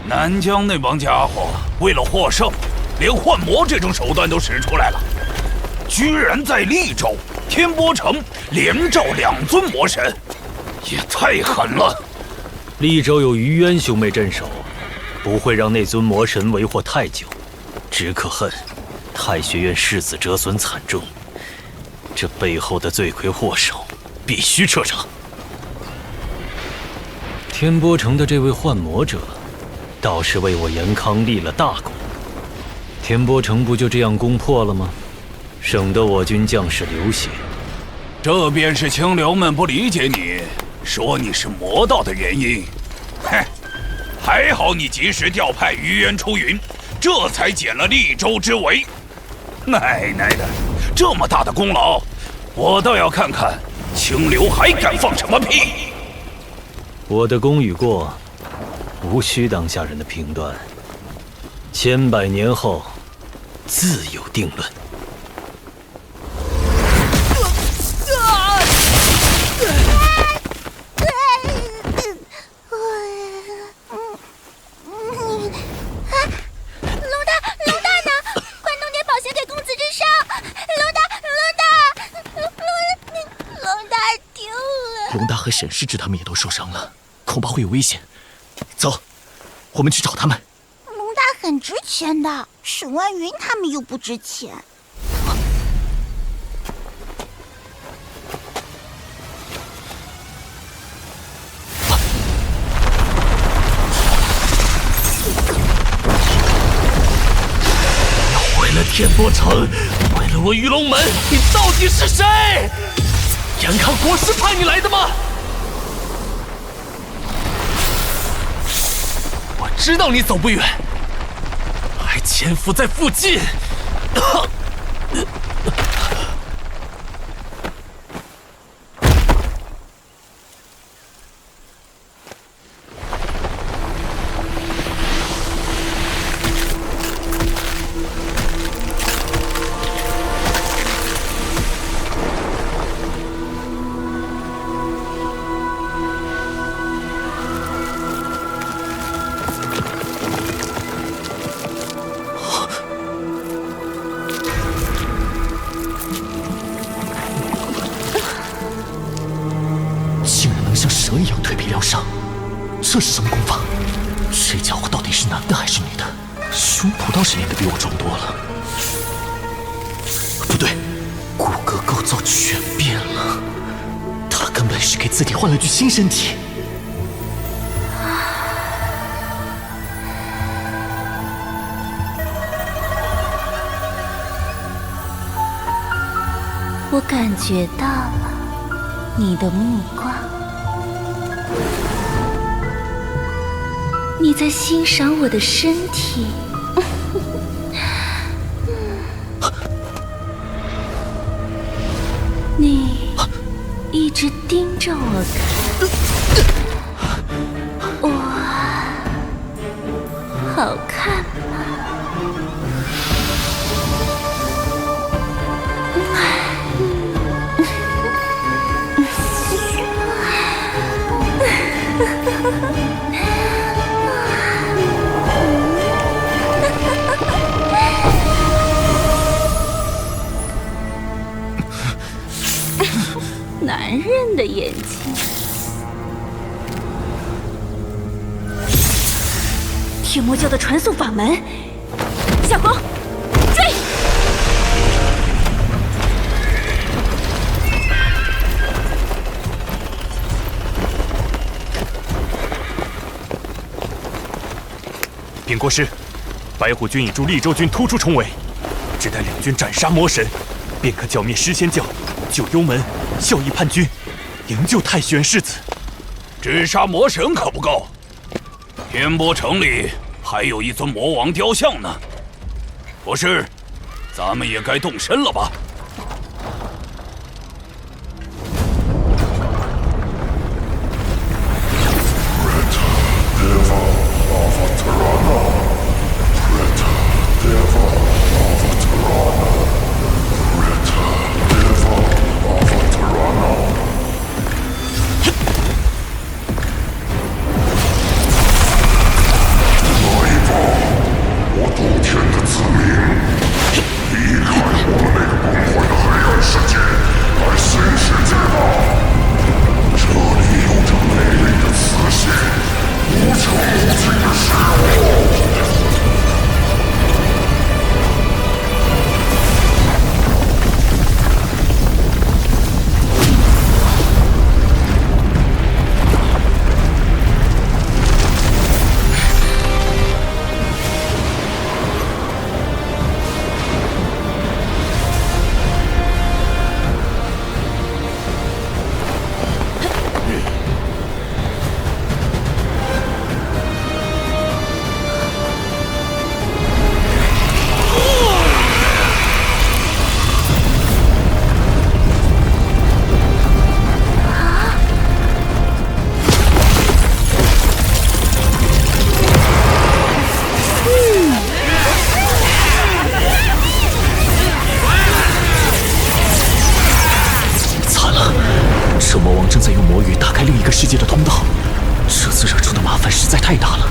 南疆那帮家伙为了获胜，连幻魔这种手段都使出来了，居然在利州、天波城连召2尊魔神，也太狠了！利州有于渊兄妹镇守，不会让那尊魔神为祸太久。只可恨太学院世子折损惨重，这背后的罪魁祸首必须彻查。天波城的这位幻魔者，倒是为我严康立了大功。天波城不就这样攻破了吗？省得我军将士流血。这便是清流们不理解你，说你是魔道的原因。嘿，还好你及时调派于渊出云，这才解了利州之围。奶奶的，这么大的功劳，我倒要看看清流还敢放什么屁！我的功与过，无需当下人的评断，千百年后自有定论。龙大和沈师侄他们也都受伤了，恐怕会有危险。走，我们去找他们。龙大很值钱的，沈万云他们又不值钱。为了天波城，为了我玉龙门，你到底是谁？严康国师派你来的吗？我知道你走不远，还潜伏在附近。像蛇一样蜕皮疗伤，这是什么功法？这家伙到底是男的还是女的？胸脯倒是练得比我壮多了。不对，骨骼构造全变了，他根本是给自己换了具新身体。我感觉到了你的目光。你在欣赏我的身体，直盯着我看，我好看吗？男人的眼睛。铁魔教的传送法门，小光，追！禀国师，白虎军已助利州军突出重围，只待两军斩杀魔神，便可剿灭尸仙教、救幽门、孝义叛军，营救太玄世子。只杀魔神可不够，天波城里还有一尊魔王雕像呢。国师，咱们也该动身了吧？世界的通道，这次惹出的麻烦实在太大了。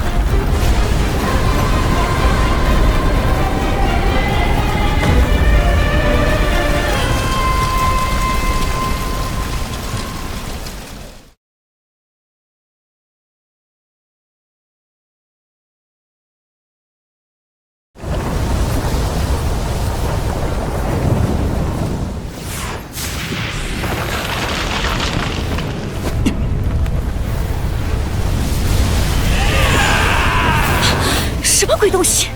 什么鬼东西？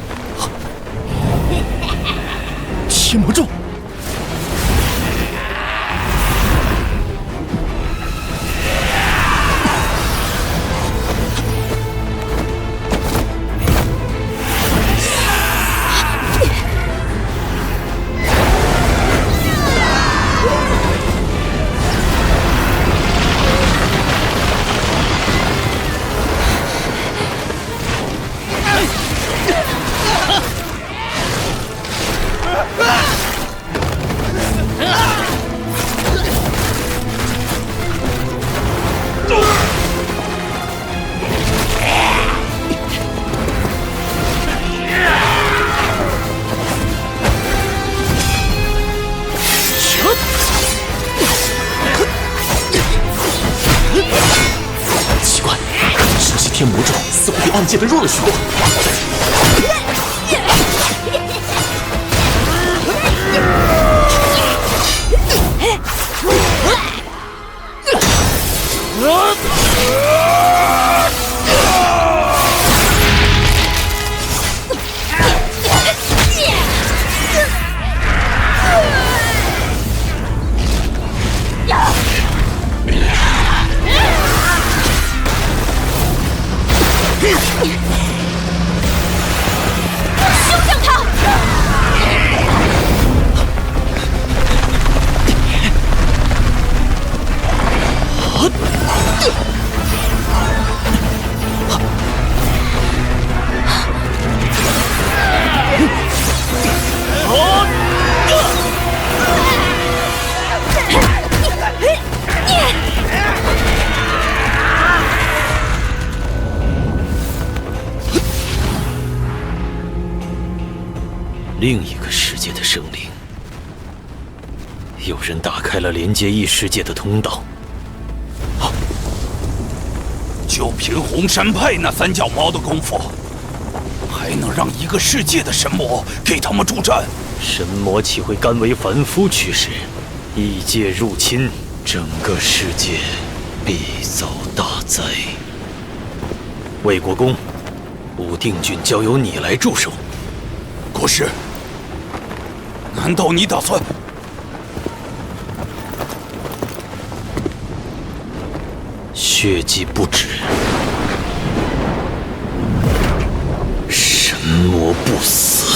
天魔咒！奇怪，这些天魔咒似乎比暗界的弱了许多。休想他！另一个世界的生灵，有人打开了连接异世界的通道。就凭红山派那三脚猫的功夫，还能让一个世界的神魔给他们助战？神魔岂会甘为凡夫驱使？异界入侵，整个世界必遭大灾。魏国公，武定郡交由你来驻守。国师，难道你打算？血迹不止，神魔不死。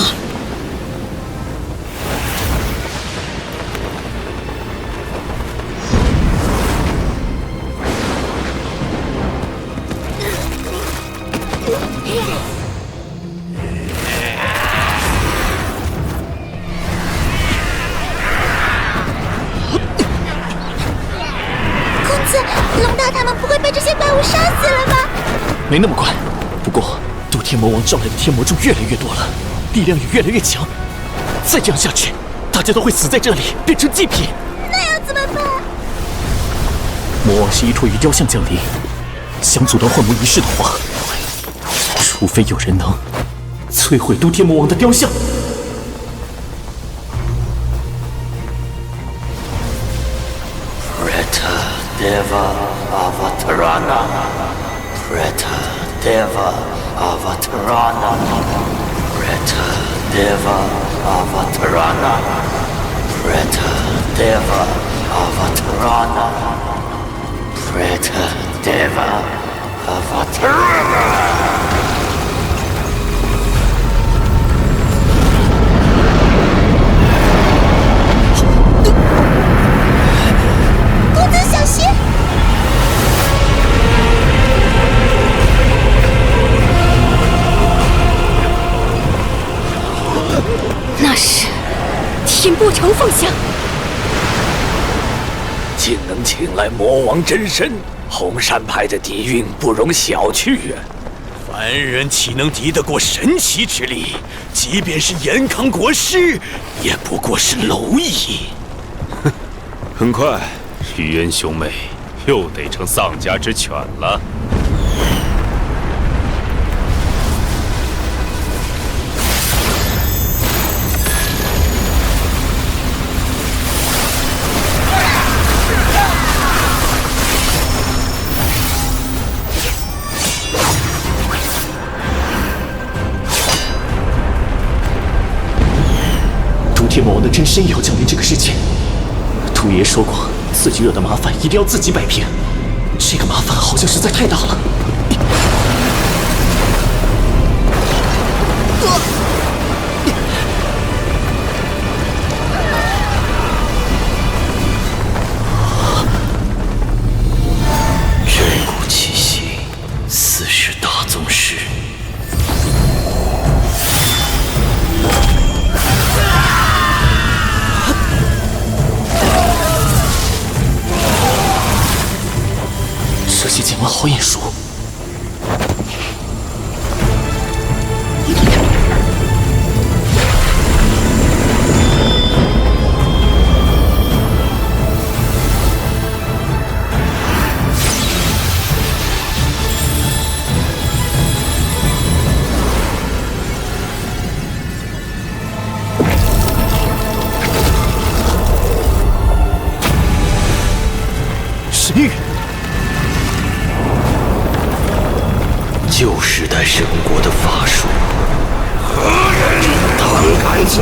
龙大他们不会被这些怪物杀死了吧？没那么快，不过斗天魔王召来的天魔众越来越多了，力量也越来越强。再这样下去，大家都会死在这里，变成祭品。那要怎么办？魔王是依托于雕像降临，想阻断幻魔仪式的话，除非有人能摧毁斗天魔王的雕像。Deva Avatarana, Preta Deva Avatarana, Preta Deva Avatarana, Preta Deva Avatarana, Preta Deva Avatarana.小心！那是天波城凤翔，竟能请来魔王真身，红山派的底蕴不容小觑啊！凡人岂能敌得过神奇之力？即便是延康国师，也不过是蝼蚁。很快。玉渊兄妹又得成丧家之犬了。斗天魔王的真身也要降临这个世界。兔爷说过。自己惹的麻烦一定要自己摆平，这个麻烦好像实在太大了。这股气息似是大宗师。这些剑王好眼熟。神域。旧时代神国的法术，何人胆敢阻我？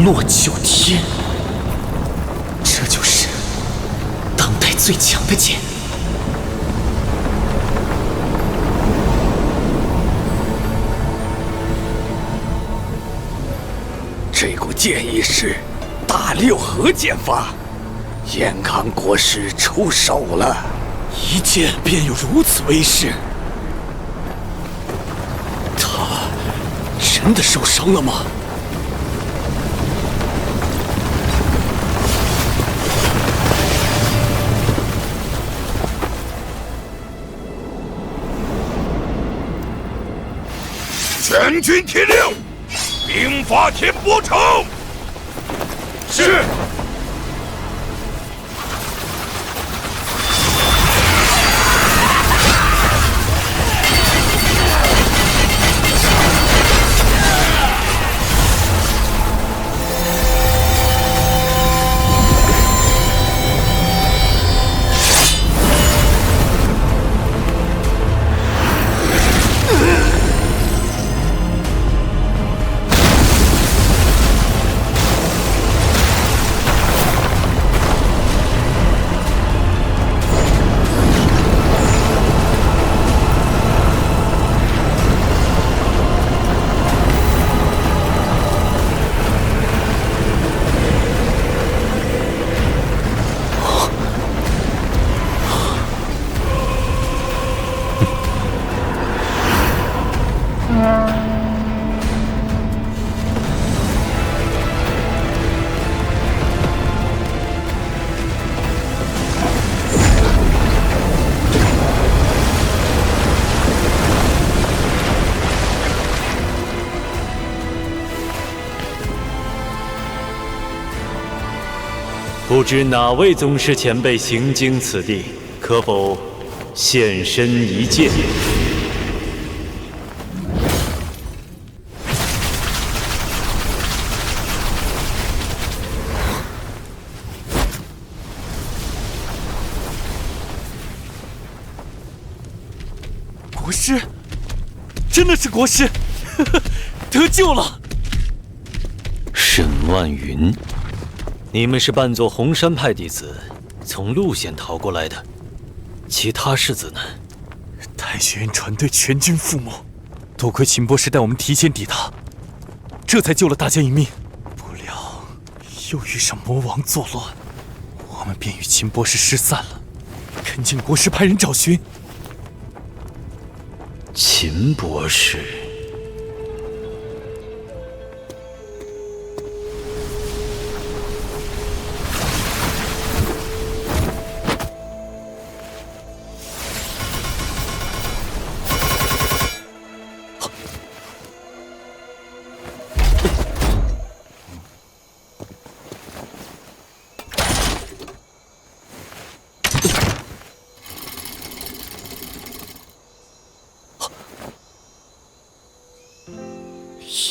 落九天，这就是当代最强的剑。这股剑意是大六合剑法，延康国师出手了，一剑便有如此威势。他真的受伤了吗？全军听令，兵发天波城。是。不知哪位宗师前辈行经此地，可否现身一见？国师，真的是国师，得救了！沈万云。你们是扮作红山派弟子，从路县逃过来的，其他世子呢？太学院船队全军覆没，多亏秦博士带我们提前抵达，这才救了大家一命。不料又遇上魔王作乱，我们便与秦博士失散了。恳请国师派人找寻。秦博士。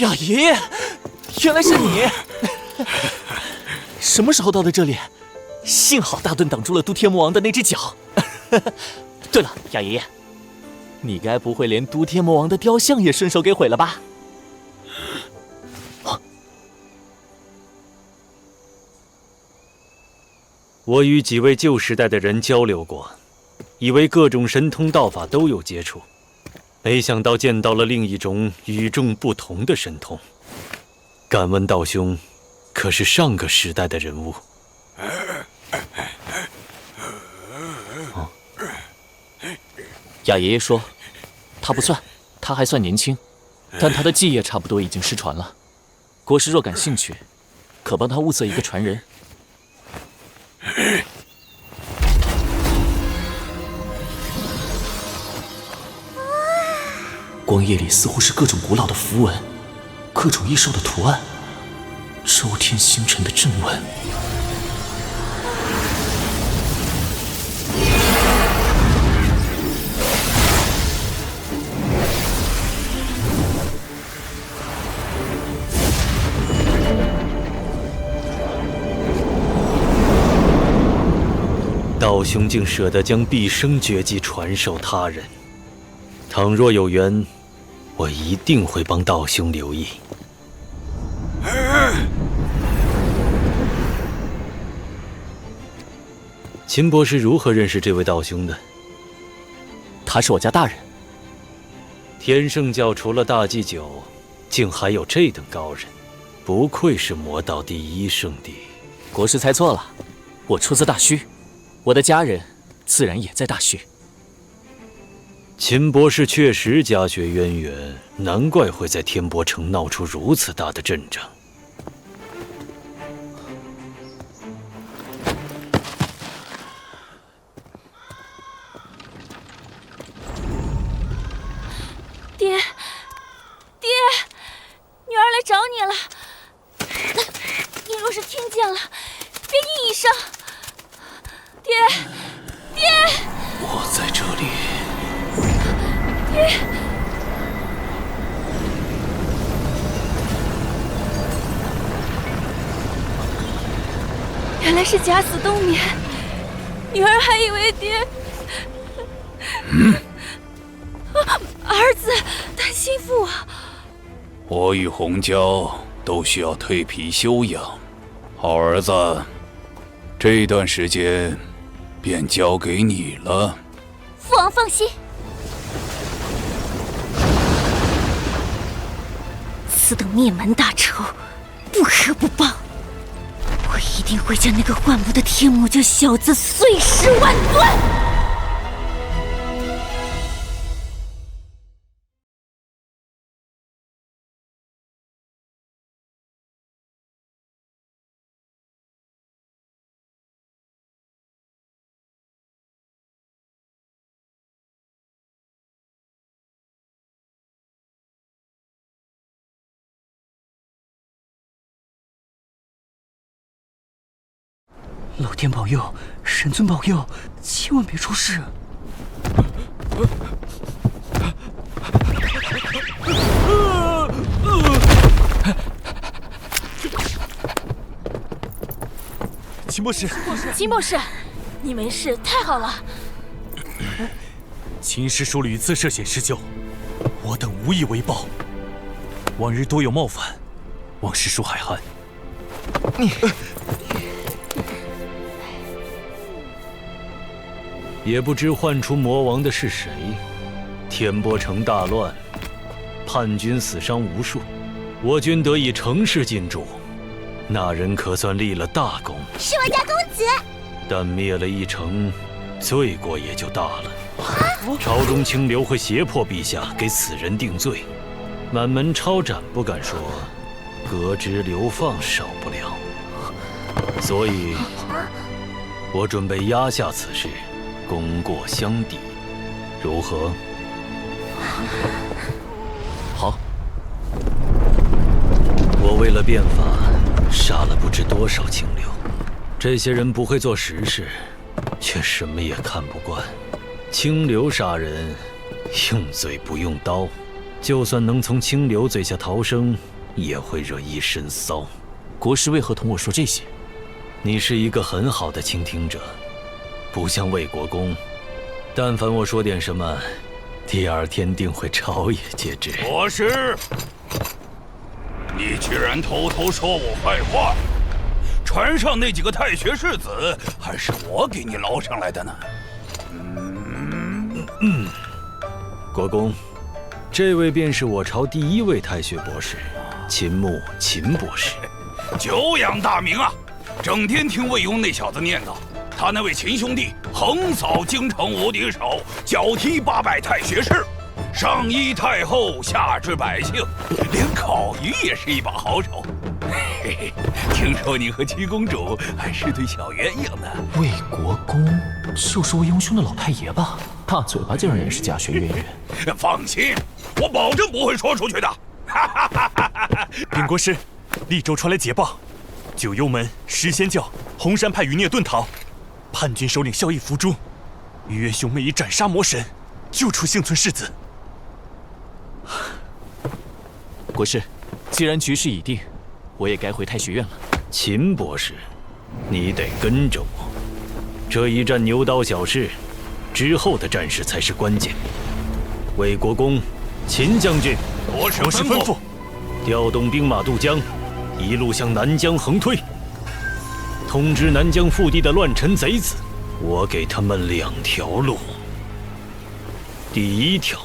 亚爷爷，原来是你！什么时候到的这里？幸好大盾挡住了都天魔王的那只脚。对了，亚爷爷，你该不会连都天魔王的雕像也顺手给毁了吧？我与几位旧时代的人交流过，以为各种神通道法都有接触。没想到见到了另一种与众不同的神通。敢问道兄，可是上个时代的人物？亚爷爷说，他不算，他还算年轻，但他的记忆差不多已经失传了。国师若感兴趣，可帮他物色一个传人。光叶里似乎是各种古老的符文，各种异兽的图案，周天星辰的阵纹。道兄竟舍得将毕生绝技传授他人，倘若有缘，我一定会帮道兄留意。秦博士如何认识这位道兄的？他是我家大人。天圣教除了大祭酒，竟还有这等高人，不愧是魔道第一圣地。国师猜错了，我出自大虚，我的家人自然也在大虚。秦博士确实家学渊源，难怪会在天波城闹出如此大的阵仗。爹，爹，女儿来找你了。你若是听见了，别应一声。爹，爹，我在这里。爹，原来是假死冬眠，女儿还以为爹。儿子，担心父啊！我与红椒都需要蜕皮休养，好儿子，这段时间便交给你了。父王放心，此等灭门大仇，不可不报。我一定会将那个幻魔的天魔教小子碎尸万段。老天保佑，神尊保佑，千万别出事！秦博士，秦博士，你没事，太好了。秦师叔屡次涉险施救，我等无以为报。往日多有冒犯，望师叔海涵。也不知唤出魔王的是谁。天波城大乱，叛军死伤无数，我军得以乘势进驻，那人可算立了大功。是我家公子。但灭了一城，罪过也就大了。朝中清流会胁迫陛下给此人定罪，满门抄斩不敢说，革职流放少不了。所以，我准备压下此事。功过相抵，如何？好。我为了变法，杀了不知多少清流。这些人不会做实事，却什么也看不惯。清流杀人，用嘴不用刀，就算能从清流嘴下逃生，也会惹一身骚。国师为何同我说这些？你是一个很好的倾听者。不像魏国公，但凡我说点什么，第二天定会朝野皆知。国师，你居然偷偷说我坏话！船上那几个太学士子，还是我给你捞上来的呢。国公，这位便是我朝第一位太学博士，秦牧秦博士。久仰大名啊！整天听魏庸那小子念叨。他那位秦兄弟横扫京城无敌手，脚踢800太学士，上依太后，下治百姓，连烤鱼也是一把好手。嘿嘿，听说你和七公主还是对小鸳鸯呢。魏国公就是魏庸兄的老太爷吧？大嘴巴竟然也是家学渊源。放心，我保证不会说出去的。禀国师，利州传来捷报，九幽门、石仙教、红山派余孽遁逃。叛军首领萧逸伏诛，余渊兄妹已斩杀魔神，救出幸存世子。国师，既然局势已定，我也该回太学院了。秦博士，你得跟着我。这一战牛刀小试，之后的战事才是关键。魏国公，秦将军，国师吩咐，调动兵马渡江，一路向南疆横推。通知南疆腹地的乱臣贼子，我给他们2条路。第一条，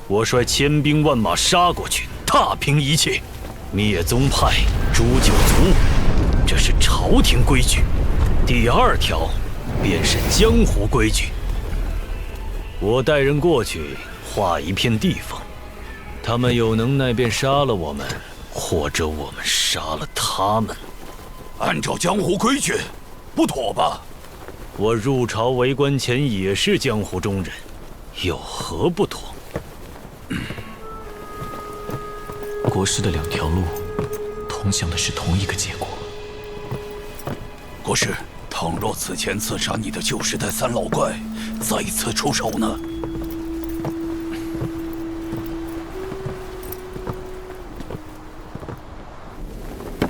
我率千兵万马杀过去，踏平一切，灭宗派，诛九族，这是朝廷规矩。第二条，便是江湖规矩。我带人过去，划一片地方，他们有能耐便杀了我们，或者我们杀了他们。按照江湖规矩，不妥吧？我入朝为官前也是江湖中人，有何不妥？国师的2条路，通向的是同一个结果。国师，倘若此前刺杀你的旧时代3老怪再次出手呢？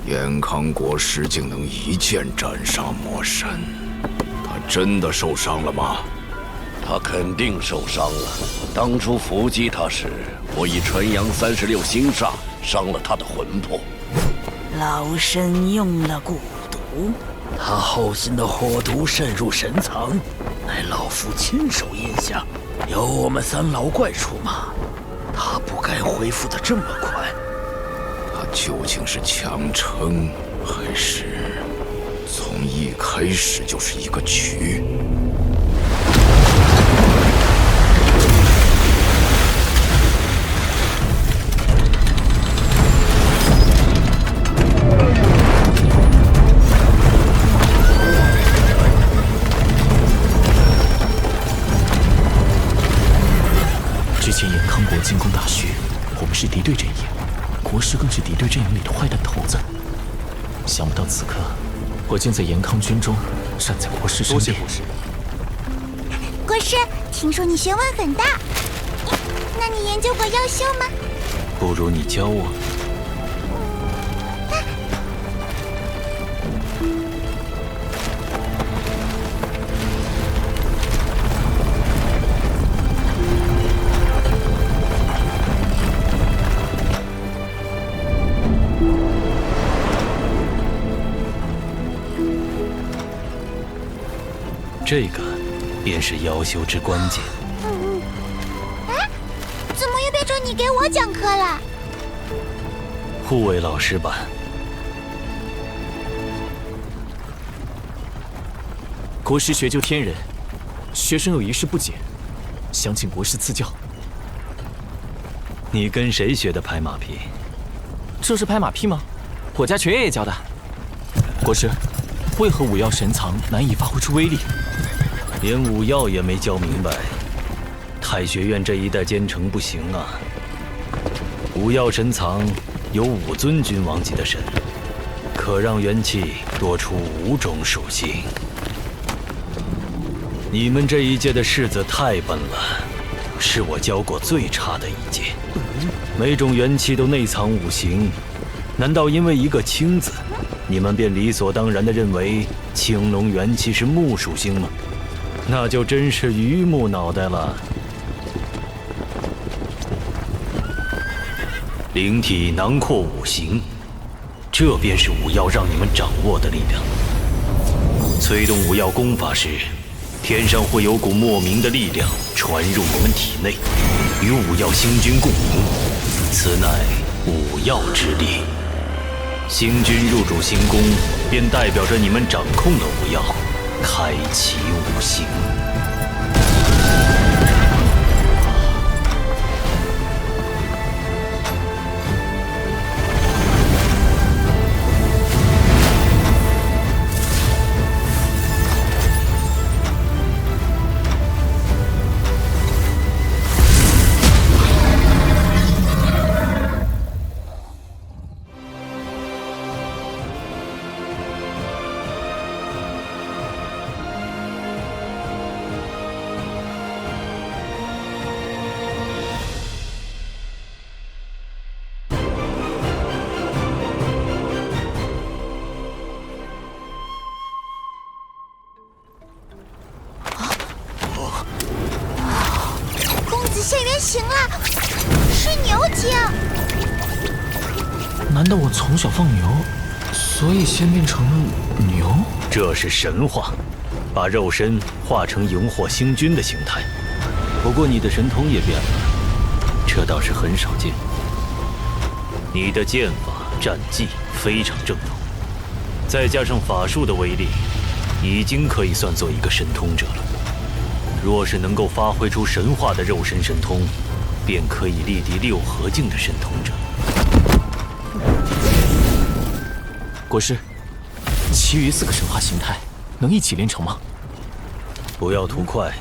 延康国师竟能一剑斩杀魔神，他真的受伤了吗？他肯定受伤了。当初伏击他时，我以纯阳36星煞伤了他的魂魄。老身用了蛊毒，他后心的火毒渗入神藏，乃老夫亲手印下。有我们3老怪出马，他不该恢复得这么快。他究竟是强撑，还是从一开始就是一个局？之前延康国进攻大徐，我们是敌对阵营，国师更是敌对阵营里的坏蛋头子。想不到此刻，我竟在延康军中站在国师身边。多谢国师。国师，听说你学问很大，那你研究过妖修吗？不如你教我。这个便是妖修之关键。怎么又变成你给我讲课了？护卫老师吧。国师学究天人，学生有一事不解，想请国师赐教。你跟谁学的拍马屁？这是拍马屁吗？我家全爷爷教的。国师，为何五药神藏难以发挥出威力？连五药也没教明白，太学院这一代奸臣不行啊！五药神藏有5尊君王级的神，可让元气多出5种属性。你们这一届的士子太笨了，是我教过最差的一届。每种元气都内藏5行，难道因为一个青字，你们便理所当然地认为青龙元气是木属性吗？那就真是榆木脑袋了。灵体囊括5行，这便是五药让你们掌握的力量。催动五药功法时，天上会有股莫名的力量传入你们体内，与五药星君共鸣，此乃五药之力。星君入主星宫，便代表着你们掌控了五药，开启5行。现原形了，是牛精！难道我从小放牛，所以先变成了牛？这是神话，把肉身化成荧惑星君的形态。不过你的神通也变了，这倒是很少见。你的剑法、战技非常正统，再加上法术的威力，已经可以算作一个神通者了。若是能够发挥出神话的肉身神通，便可以力敌六合境的神通者。国师，其余4个神话形态能一起练成吗？不要图快，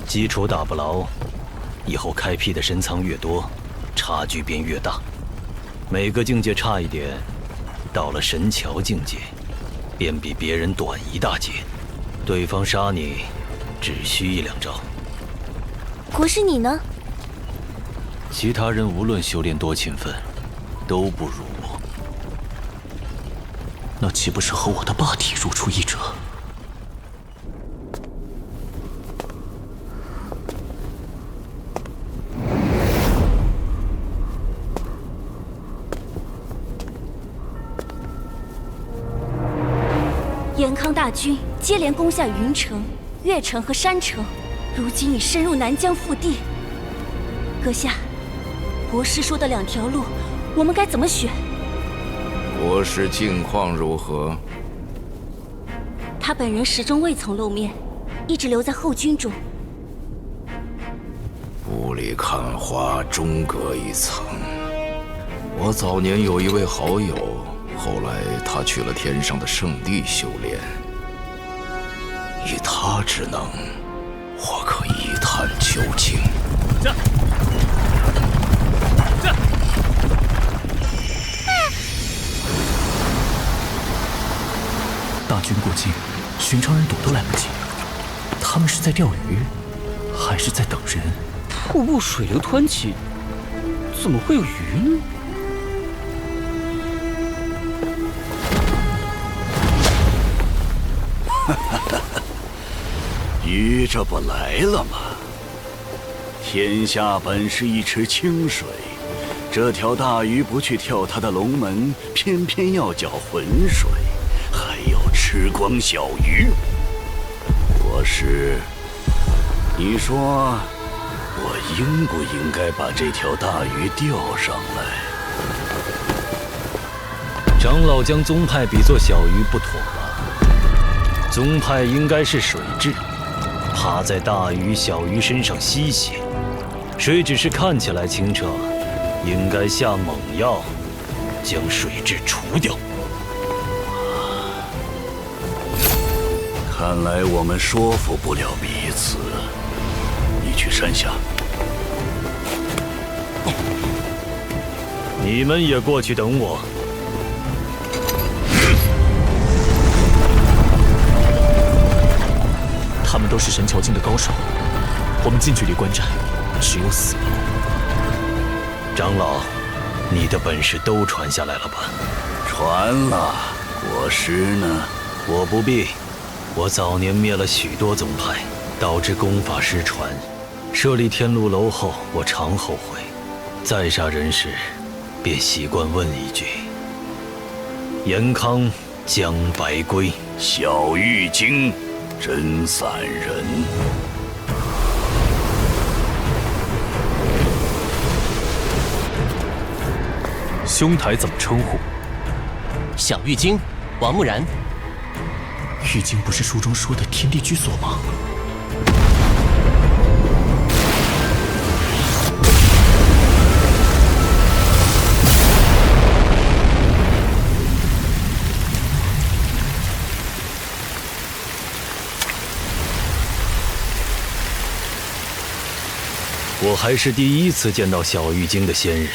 基础打不牢，以后开辟的神藏越多，差距便越大。每个境界差一点，到了神桥境界，便比别人短一大截。对方杀你，只需1-2招。国师你呢？其他人无论修炼多勤奋，都不如我。那岂不是和我的霸体如出一辙？延康大军接连攻下云城、越城和山城，如今已深入南疆腹地。阁下，国师说的2条路，我们该怎么选？国师近况如何？他本人始终未曾露面，一直留在后军中。雾里看花，终隔一层。我早年有一位好友，后来他去了天上的圣地修炼。以他之能，我可一探究竟。大军过境，寻常人躲都来不及。他们是在钓鱼，还是在等人？瀑布水流湍急，怎么会有鱼呢？鱼这不来了吗？天下本是一池清水，这条大鱼不去跳它的龙门，偏偏要搅浑水，还要吃光小鱼。国师，你说我应不应该把这条大鱼钓上来？长老将宗派比作小鱼不妥吧？宗派应该是水蛭，趴在大鱼、小鱼身上吸血。水只是看起来清澈，应该下猛药，将水蛭除掉。看来我们说服不了彼此。你去山下。你们也过去等我。他们都是神桥境的高手，我们近距离观战，只有死路。长老，你的本事都传下来了吧？传了。国师呢？我不必。我早年灭了许多宗派，导致功法失传。设立天禄楼后，我常后悔。再杀人时，便习惯问一句：延康将白归。小玉京。真散人。兄台怎么称呼？小玉京，王木然。玉京不是书中说的天地居所吗？我还是第一次见到小玉京的仙人，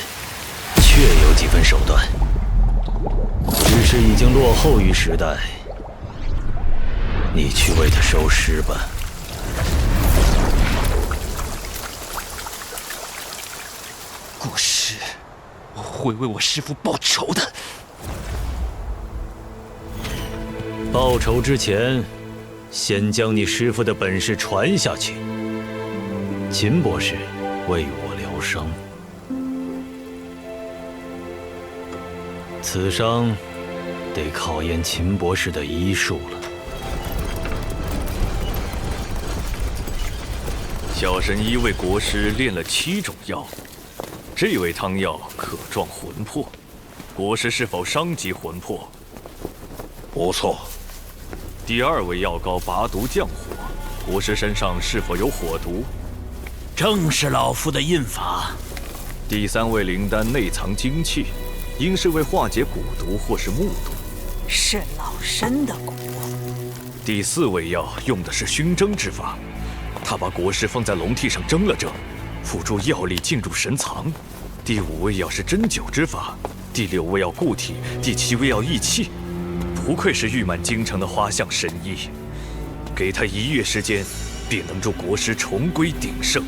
确有几分手段，只是已经落后于时代。你去为他收尸吧。国师，我会为我师父报仇的。报仇之前，先将你师父的本事传下去。秦博士为我疗伤，此伤得考验秦博士的医术了。小神医为国师炼了7种药，这味汤药可壮魂魄，国师是否伤及魂魄？不错。第2味药膏拔毒降火，国师身上是否有火毒？正是老夫的印法。第3味灵丹内藏精气，应是为化解蛊毒或是木毒，是老身的蛊。第4味药用的是熏蒸之法，他把国师放在笼屉上蒸了蒸，辅助药力进入神藏。第5味药是针灸之法，第6味药固体，第7味药益气。不愧是誉满京城的花象神医，给他1月时间，便能助国师重归鼎盛。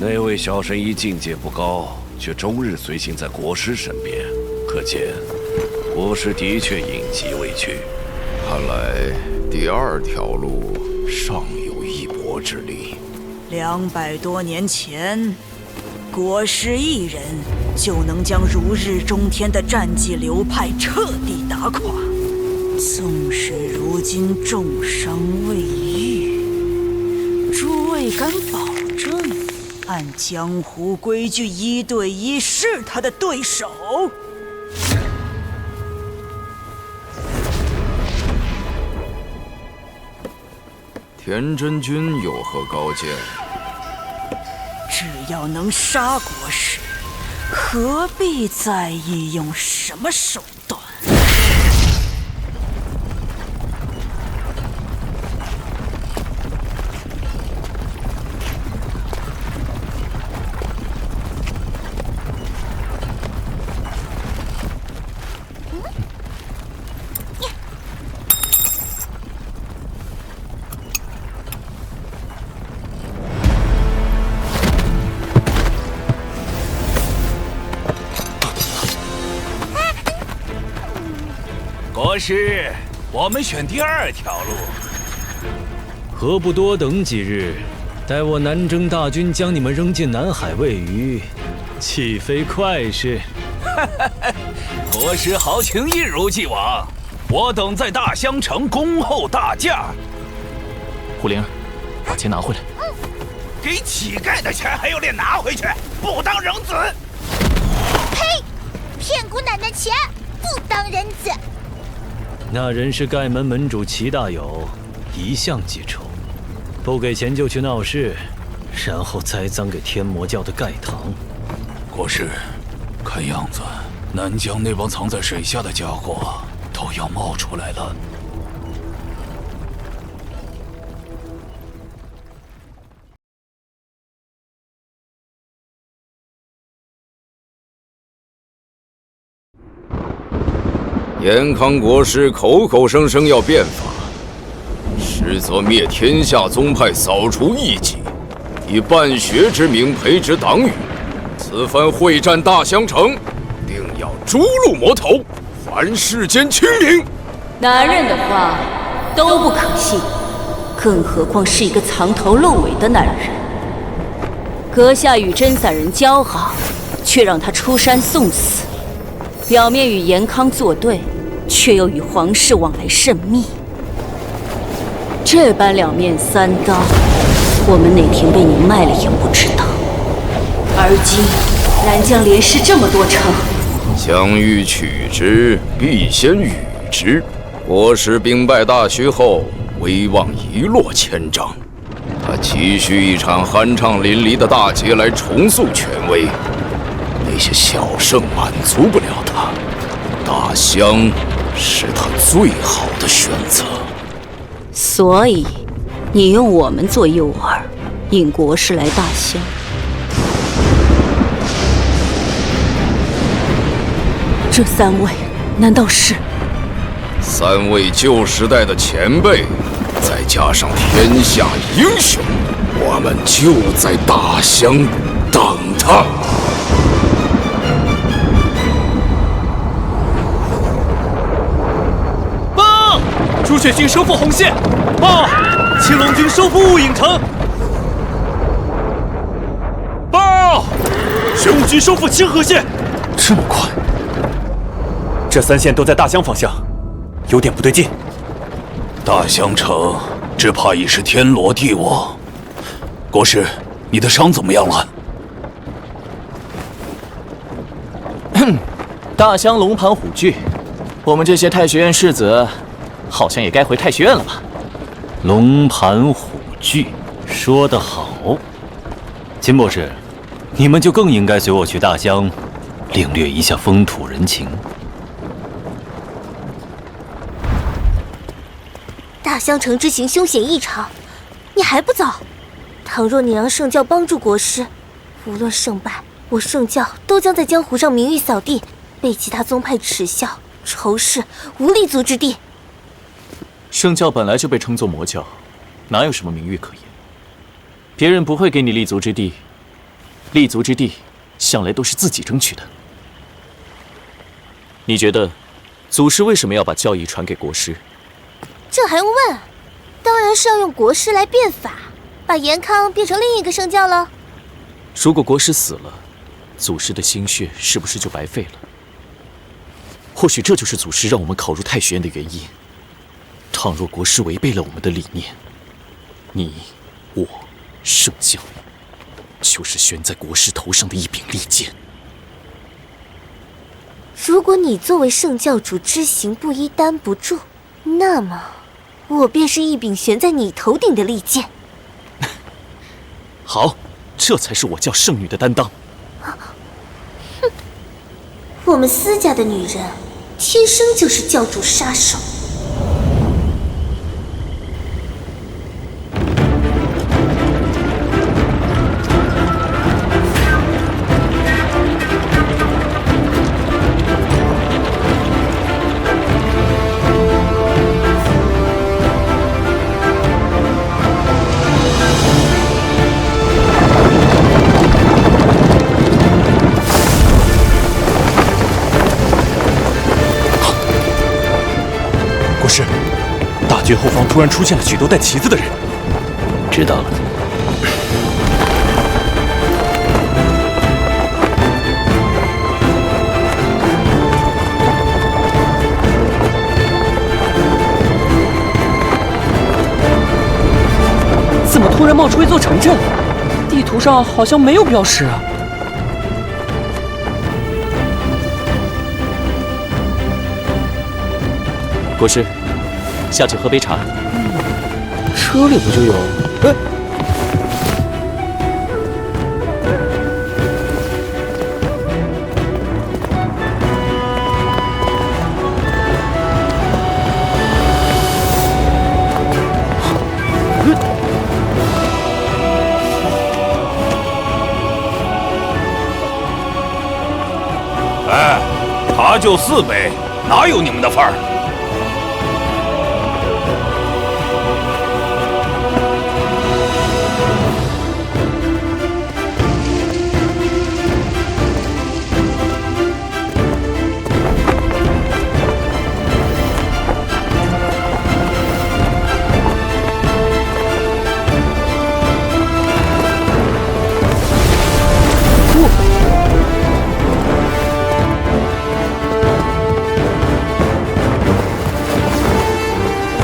那位小神医境界不高，却终日随行在国师身边，可见国师的确隐疾未去。看来第2条路尚有一搏之力。200多年前，国师一人就能将如日中天的战绩流派彻底打垮。纵使如今重伤未愈，诸位敢保证按江湖规矩1对1是他的对手？田真君有何高见？只要能杀国师，何必在意用什么手段？国师，我们选第2条路。何不多等几日，待我南征大军将你们扔进南海喂鱼，岂非快事？国师豪情一如既往，我等在大襄城恭候大驾。胡灵儿，把钱拿回来。给乞丐的钱还有脸拿回去？不当人子！呸！骗姑奶奶钱，不当人子！那人是盖门门主齐大友，一向记仇，不给钱就去闹事，然后栽赃给天魔教的盖堂。国师，看样子南疆那帮藏在水下的家伙都要冒出来了。延康国师口口声声要变法，实则灭天下宗派，扫除异己，以办学之名培植党羽。此番会战大襄城，定要诛戮魔头，还世间清明。男人的话都不可信，更何况是一个藏头露尾的男人。阁下与真散人交好，却让他出山送死，表面与延康作对，却又与皇室往来甚密。这般2面3刀，我们哪天被你卖了也不知道。而今南疆连失这么多城，将欲取之，必先予之。国师兵败大虚后，威望一落千丈。他急需一场酣畅淋漓的大捷来重塑权威。那些小胜满足不了他，大襄是他最好的选择。所以你用我们做诱饵，引国师来大襄。这3位难道是3位旧时代的前辈，再加上天下英雄，我们就在大襄等他。报！朱雀军收复红线！报！青龙军收复雾影城！报！玄武军收复清河县！这么快？这3线都在大襄方向，有点不对劲。大襄城只怕已是天罗地网。国师，你的伤怎么样了？大香龙盘虎踞，我们这些太学院士子，好像也该回太学院了吧？龙盘虎踞，说得好。秦博士，你们就更应该随我去大香，领略一下风土人情。大香城之行凶险异常，你还不走？倘若你让圣教帮助国师，无论胜败，我圣教都将在江湖上名誉扫地，被其他宗派耻笑，仇视，无立足之地。圣教本来就被称作魔教，哪有什么名誉可言？别人不会给你立足之地，立足之地向来都是自己争取的。你觉得，祖师为什么要把教义传给国师？这还用问？当然是要用国师来变法，把延康变成另一个圣教了。如果国师死了，祖师的心血是不是就白费了？或许这就是祖师让我们考入太学院的原因。倘若国师违背了我们的理念，你、我、圣教，就是悬在国师头上的一柄利剑。如果你作为圣教主知行不一担不住，那么我便是一柄悬在你头顶的利剑。好，这才是我教圣女的担当。哼，我们私家的女人天生就是教主杀手。大军后方突然出现了许多带旗子的人。知道了。怎么突然冒出一座城镇？地图上好像没有标识啊。国师，下去喝杯茶。车里不就有？哎，他就4杯，哪有你们的份儿？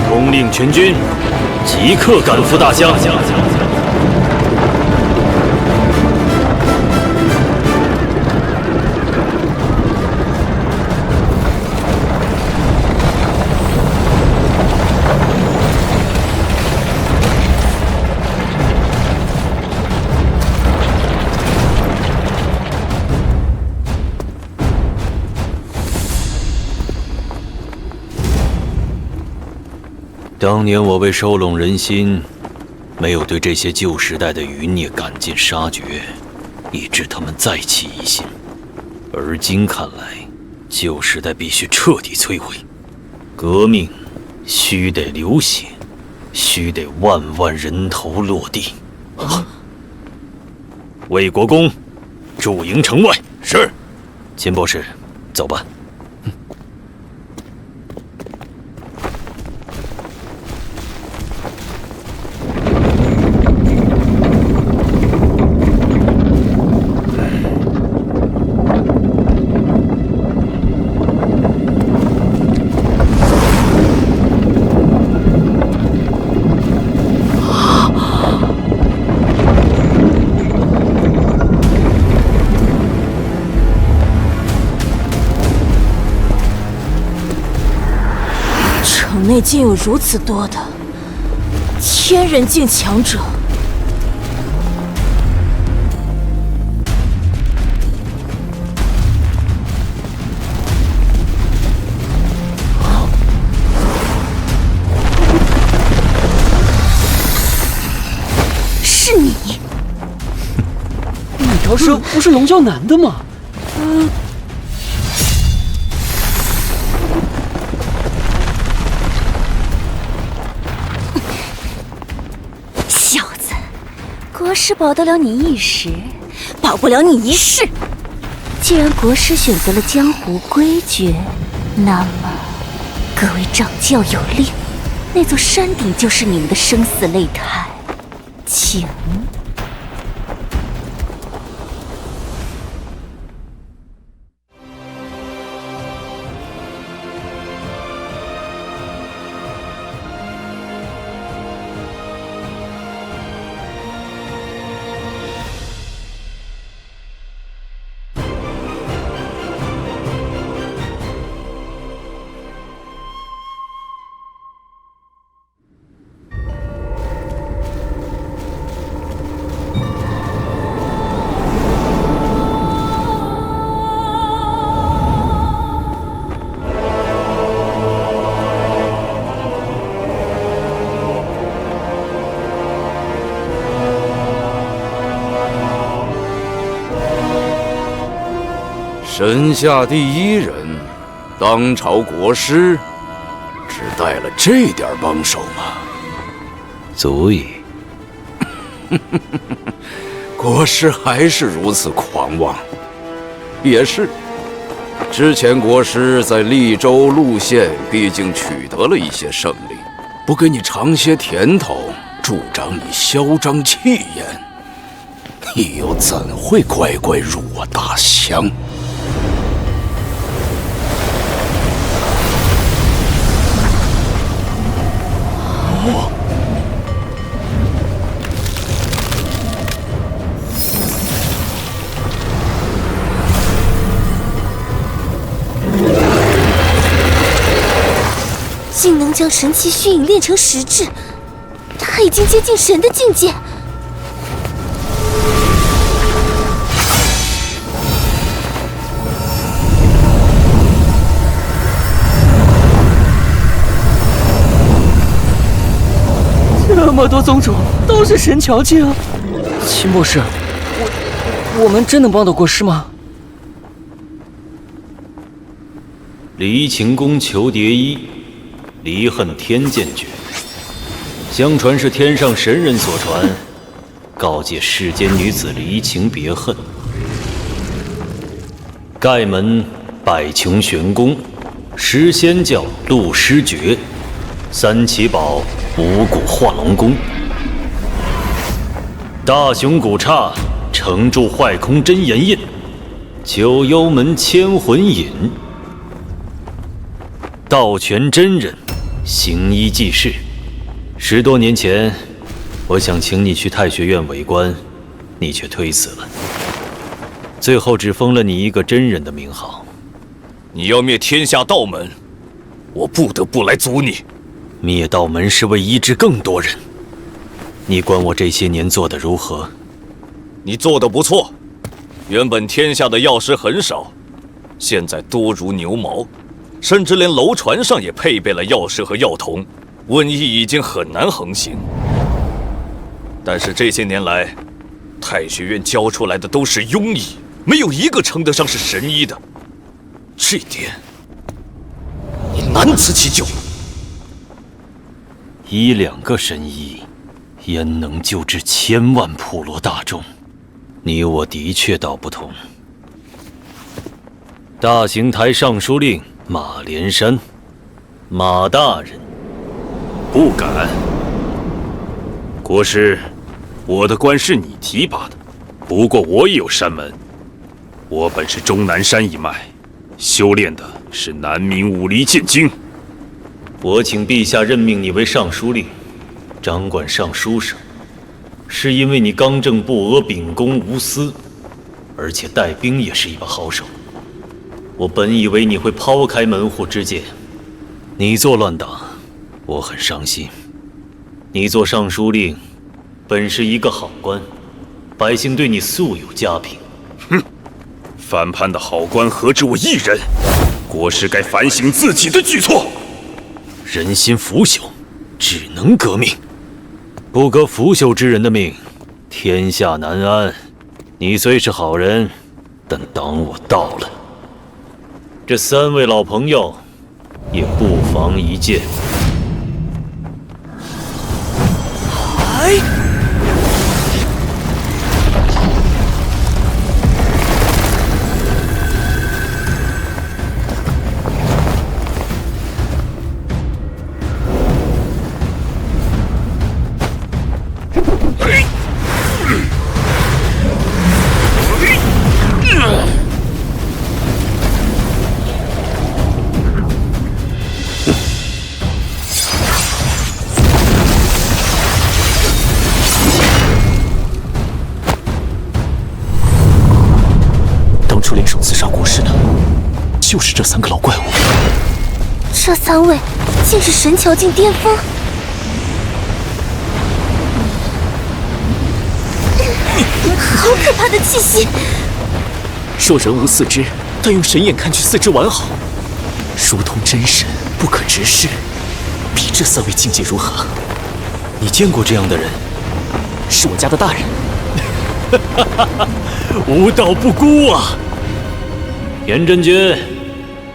统领全军，即刻赶赴大香。当年我为收拢人心，没有对这些旧时代的余孽赶尽杀绝，以致他们再起疑心。而今看来，旧时代必须彻底摧毁。革命须得流血，须得万万人头落地。魏国公，驻营城外。是。秦博士，走吧。竟有如此多的天人境强者。是你？那条蛇不是龙啸南的吗？小子，国师保得了你一时，保不了你一世。既然国师选择了江湖规矩，那么各位掌教有令，那座山顶就是你们的生死擂台，请。神下第一人，当朝国师，只带了这点帮手吗？足以。国师还是如此狂妄。也是，之前国师在利州路县毕竟取得了一些胜利，不给你尝些甜头，助长你嚣张气焰，你又怎会乖乖入我大乡？竟能将神奇虚影练成实质，他已经接近神的境界。这么多宗主都是神桥境，秦博士，我们真能帮到国师吗？离秦宫求蝶衣，离恨天剑诀，相传是天上神人所传，告诫世间女子离情别恨。盖门百穷玄功，诗仙教陆师诀，三奇宝五谷化龙功，大雄古刹承铸坏空真言印，九幽门千魂引，道全真人行医济世。10多年前，我想请你去太学院为官，你却推辞了，最后只封了你一个真人的名号。你要灭天下道门，我不得不来阻你。灭道门是为医治更多人，你管我这些年做得如何？你做得不错。原本天下的药师很少，现在多如牛毛，甚至连楼船上也配备了药师和药童，瘟疫已经很难横行。但是这些年来，太学院教出来的都是庸医，没有一个称得上是神医的。这点，你难辞其咎。1、2个神医，焉能救治千万普罗大众？你我的确道不同。大邢台尚书令马连山，马大人，不敢。国师，我的官是你提拔的，不过我也有山门。我本是终南山一脉，修炼的是南明武离剑经。我请陛下任命你为尚书令，掌管尚书省，是因为你刚正不阿、秉公无私，而且带兵也是一把好手。我本以为你会抛开门户之见，你做乱党，我很伤心。你做尚书令，本是一个好官，百姓对你素有嘉评。哼，反叛的好官何止我一人？国师该反省自己的举措。人心腐朽，只能革命。不革腐朽之人的命，天下难安。你虽是好人，但当我到了，这3位老朋友也不妨一见。哎！联手刺杀国师的，就是这3个老怪物。这3位竟是神桥境巅峰。好可怕的气息！若人无四肢，但用神眼看去四肢完好，如同真神，不可直视。比这3位境界如何？你见过这样的人？是我家的大人。无道不孤啊！严真君，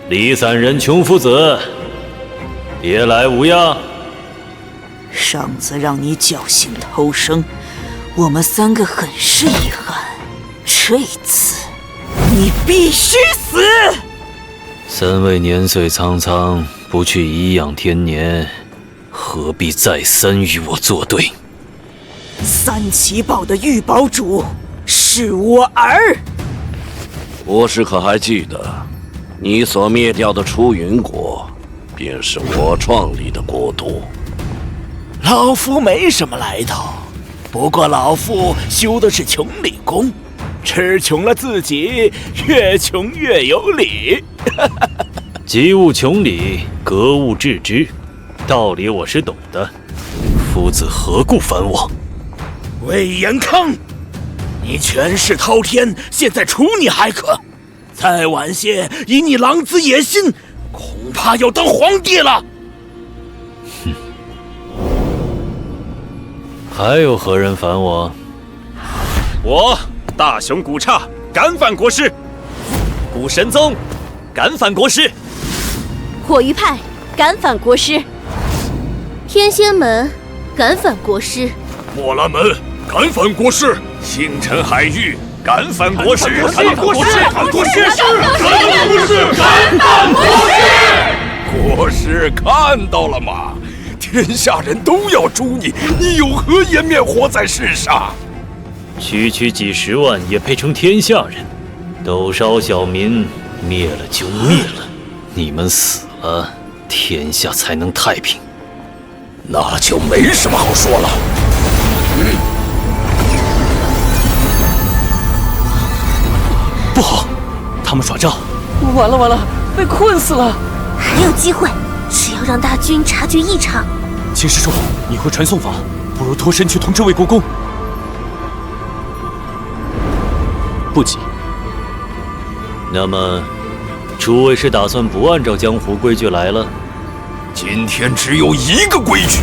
离散人穷夫子，别来无恙。上次让你侥幸偷生，我们3个很是遗憾。这次，你必须死！3位年岁苍苍，不去颐养天年，何必再三与我作对？3奇堡的玉堡主是我儿。国师可还记得，你所灭掉的出云国，便是我创立的国都。老夫没什么来头，不过老夫修的是穷理功，吃穷了自己，越穷越有理。及物穷理，格物致知，道理我是懂的。夫子何故反我？魏延康，你权势滔天，现在除你还可，再晚些，以你狼子野心，恐怕要当皇帝了。哼，还有何人反我？我大雄古刹敢反国师，古神宗敢反国师，火鱼派敢反国师，天仙门敢反国师，墨兰门敢反国师，星辰海域敢反国师，敢反国师，敢反国师，敢反国师，敢反国师！国师看到了吗？天下人都要诛你，你有何颜面活在世上？区区几10万也配成天下人？都烧小民，灭了就灭了，你们死了，天下才能太平。那就没什么好说了。不好，他们耍诈！完了完了，被困死了！还有机会，只要让大军察觉异常。秦师叔，你会传送法，不如脱身去同这位国公。不急。那么，诸位是打算不按照江湖规矩来了？今天只有一个规矩。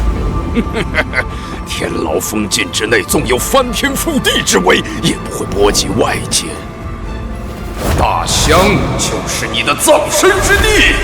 天牢封禁之内，纵有翻天覆地之威，也不会波及外界。大香就是你的葬身之地。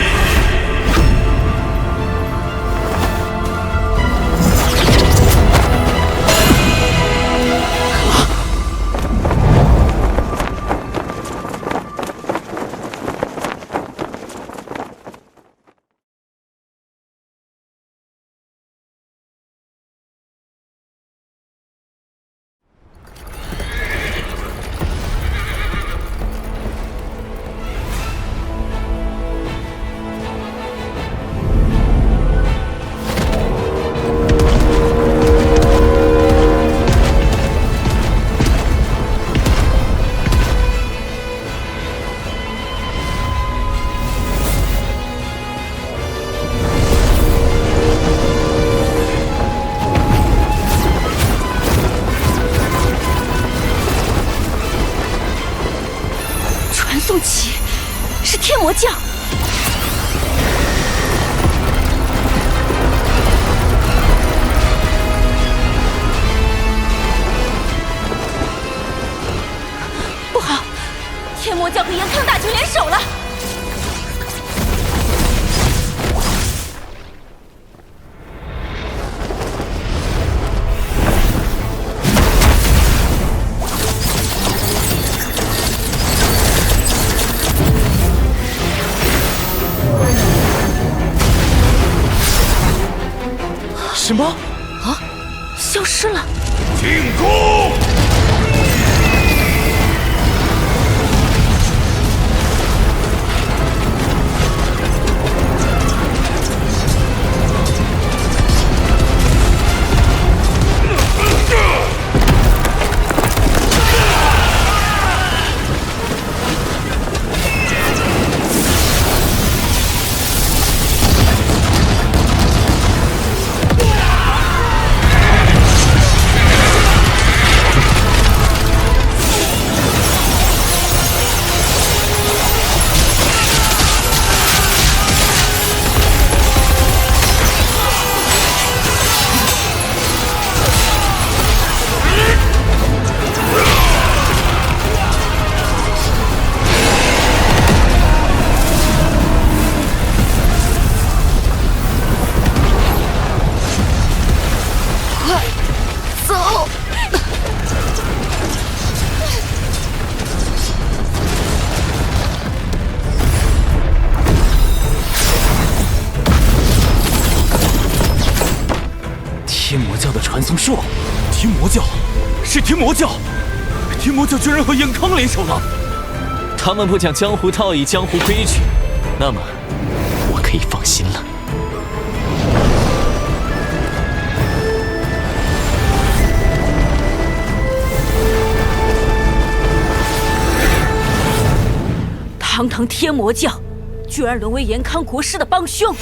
宋琦是天魔教。不好，天魔教和延康大军联手了。什么？啊，消失了！进攻！天魔教的传送术，天魔教，是天魔教，天魔教居然和延康联手了。他们不讲江湖道义、江湖规矩，那么我可以放心了。堂堂天魔教，居然沦为延康国师的帮凶！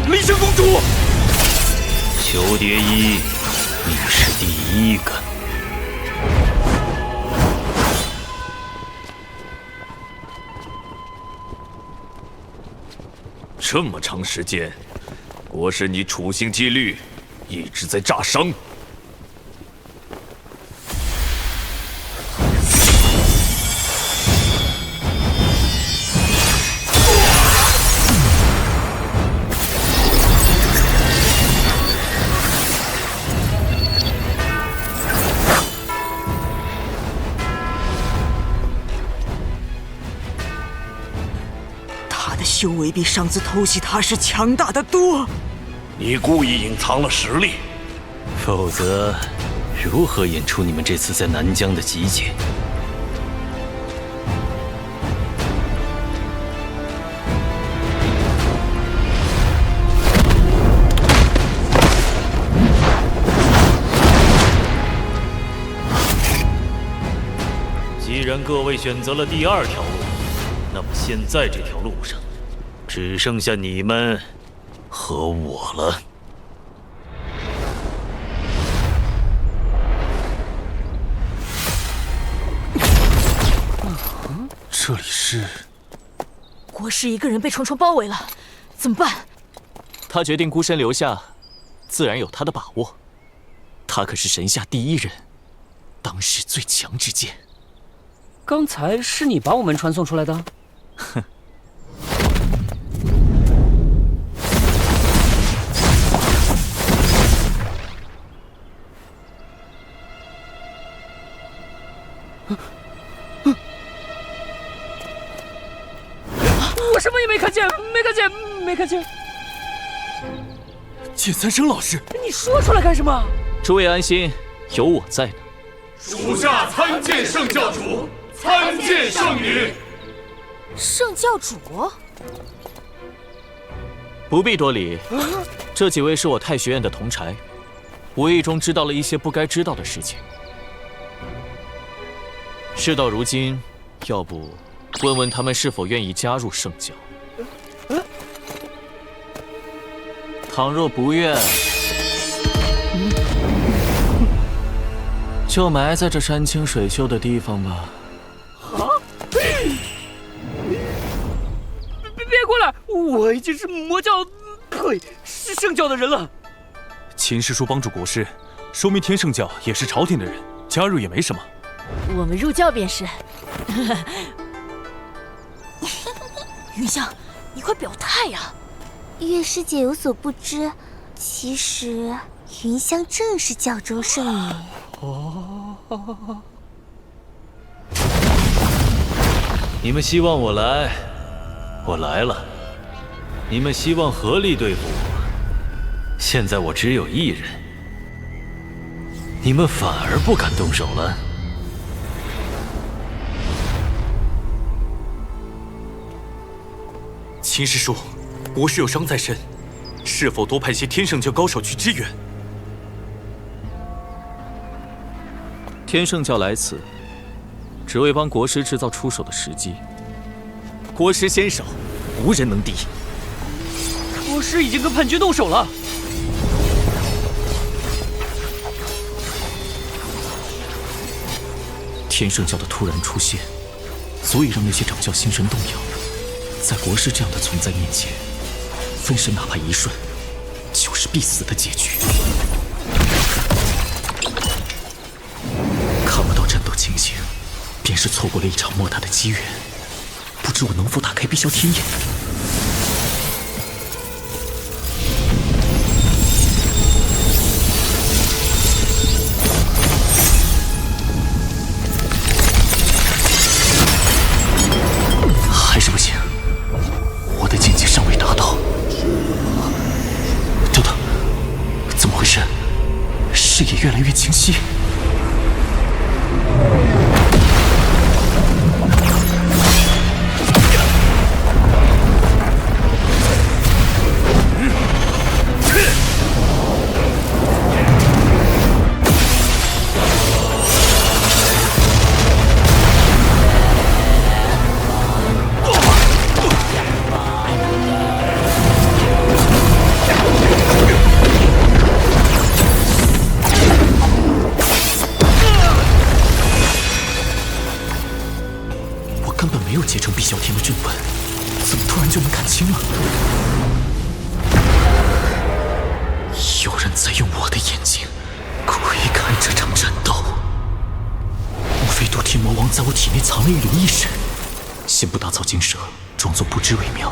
离生公主，裘蝶衣，你是第一个。这么长时间，国师你处心积虑，一直在诈伤。修为比上次偷袭他时强大的多。你故意隐藏了实力，否则如何演出你们这次在南疆的集结？既然各位选择了第二条路，那么现在这条路上，只剩下你们和我了。这里是……国师一个人被重重包围了，怎么办？他决定孤身留下，自然有他的把握。他可是神下第一人，当世最强之剑。刚才是你把我们传送出来的？哼。我什么也没看见，没看见。剑三生老师，你说出来干什么？诸位安心，有我在呢。属下参见圣教主，参见圣女。圣教主，不必多礼。这几位是我太学院的同儕，无意中知道了一些不该知道的事情。事到如今，要不问问他们是否愿意加入圣教？倘若不愿，就埋在这山清水秀的地方吧。别过来！我已经是魔教，呸，是圣教的人了。秦师叔帮助国师，说明天圣教也是朝廷的人，加入也没什么。我们入教便是。云香，你快表态呀！月师姐有所不知，其实云香正是教中圣女。你们希望我来，我来了；你们希望合力对付我，现在我只有一人，你们反而不敢动手了。秦师叔，国师有伤在身，是否多派些天圣教高手去支援？天圣教来此，只为帮国师制造出手的时机。国师先手，无人能敌。国师已经跟叛军动手了。天圣教的突然出现，足以让那些掌教心神动摇。在国师这样的存在面前，分身哪怕一瞬，就是必死的结局。看不到战斗情形，便是错过了一场莫大的机缘。不知我能否打开碧霄天眼？还是不行，我的境界尚未达到。等等，怎么回事？视野越来越清晰。没有结成碧霄天的阵纹，怎么突然就能看清了？有人在用我的眼睛窥看这场战斗。莫非堕天魔王在我体内藏了一缕意识？先不打草惊蛇，装作不知为妙。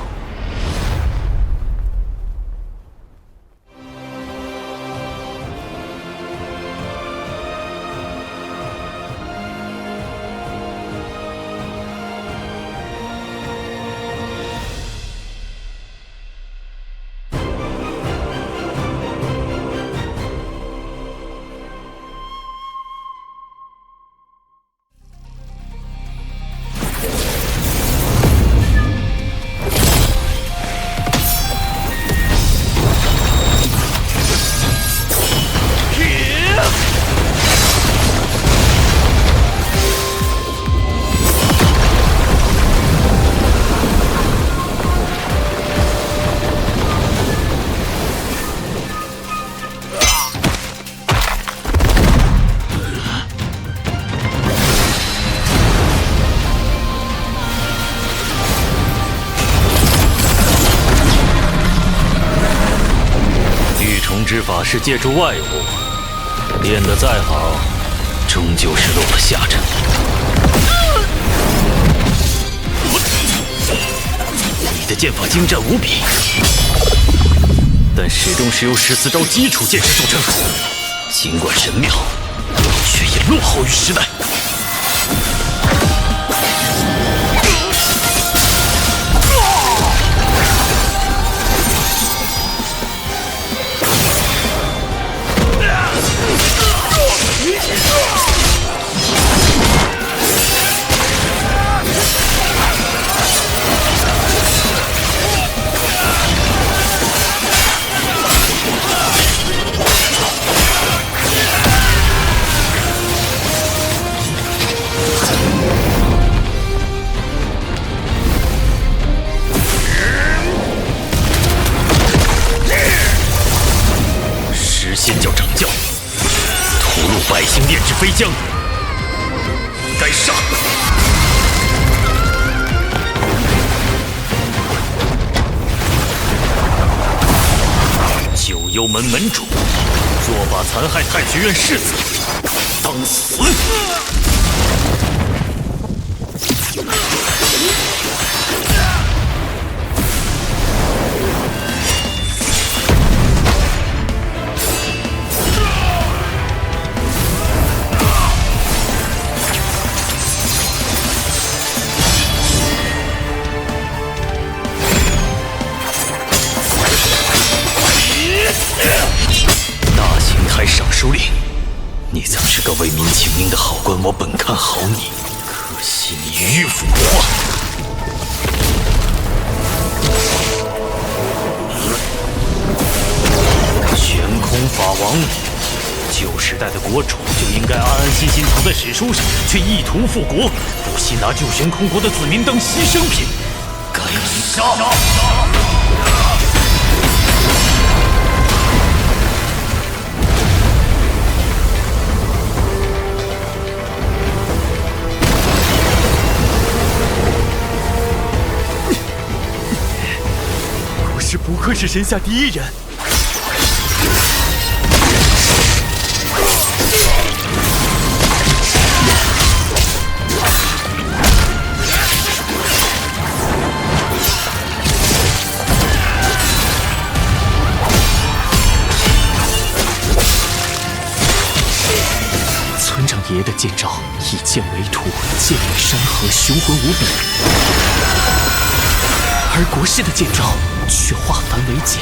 之法是借助外物，练得再好，终究是落了下乘。你的剑法精湛无比，但始终是由14招基础剑式组成，尽管神妙，却也落后于时代。将，该杀！九幽门门主，若把残害太学院世子，当死！大邢台尚书令，你曾是个为民请命的好官，我本看好你，可惜你迂腐不化。悬空法王，旧时代的国主就应该安安心心藏在史书上，却意图复国，不惜拿旧悬空国的子民当牺牲品，该杀！国师不愧是神下第一人。村长爷爷的剑招以剑为图，剑影山河，雄浑无比；而国师的剑招却化繁为简，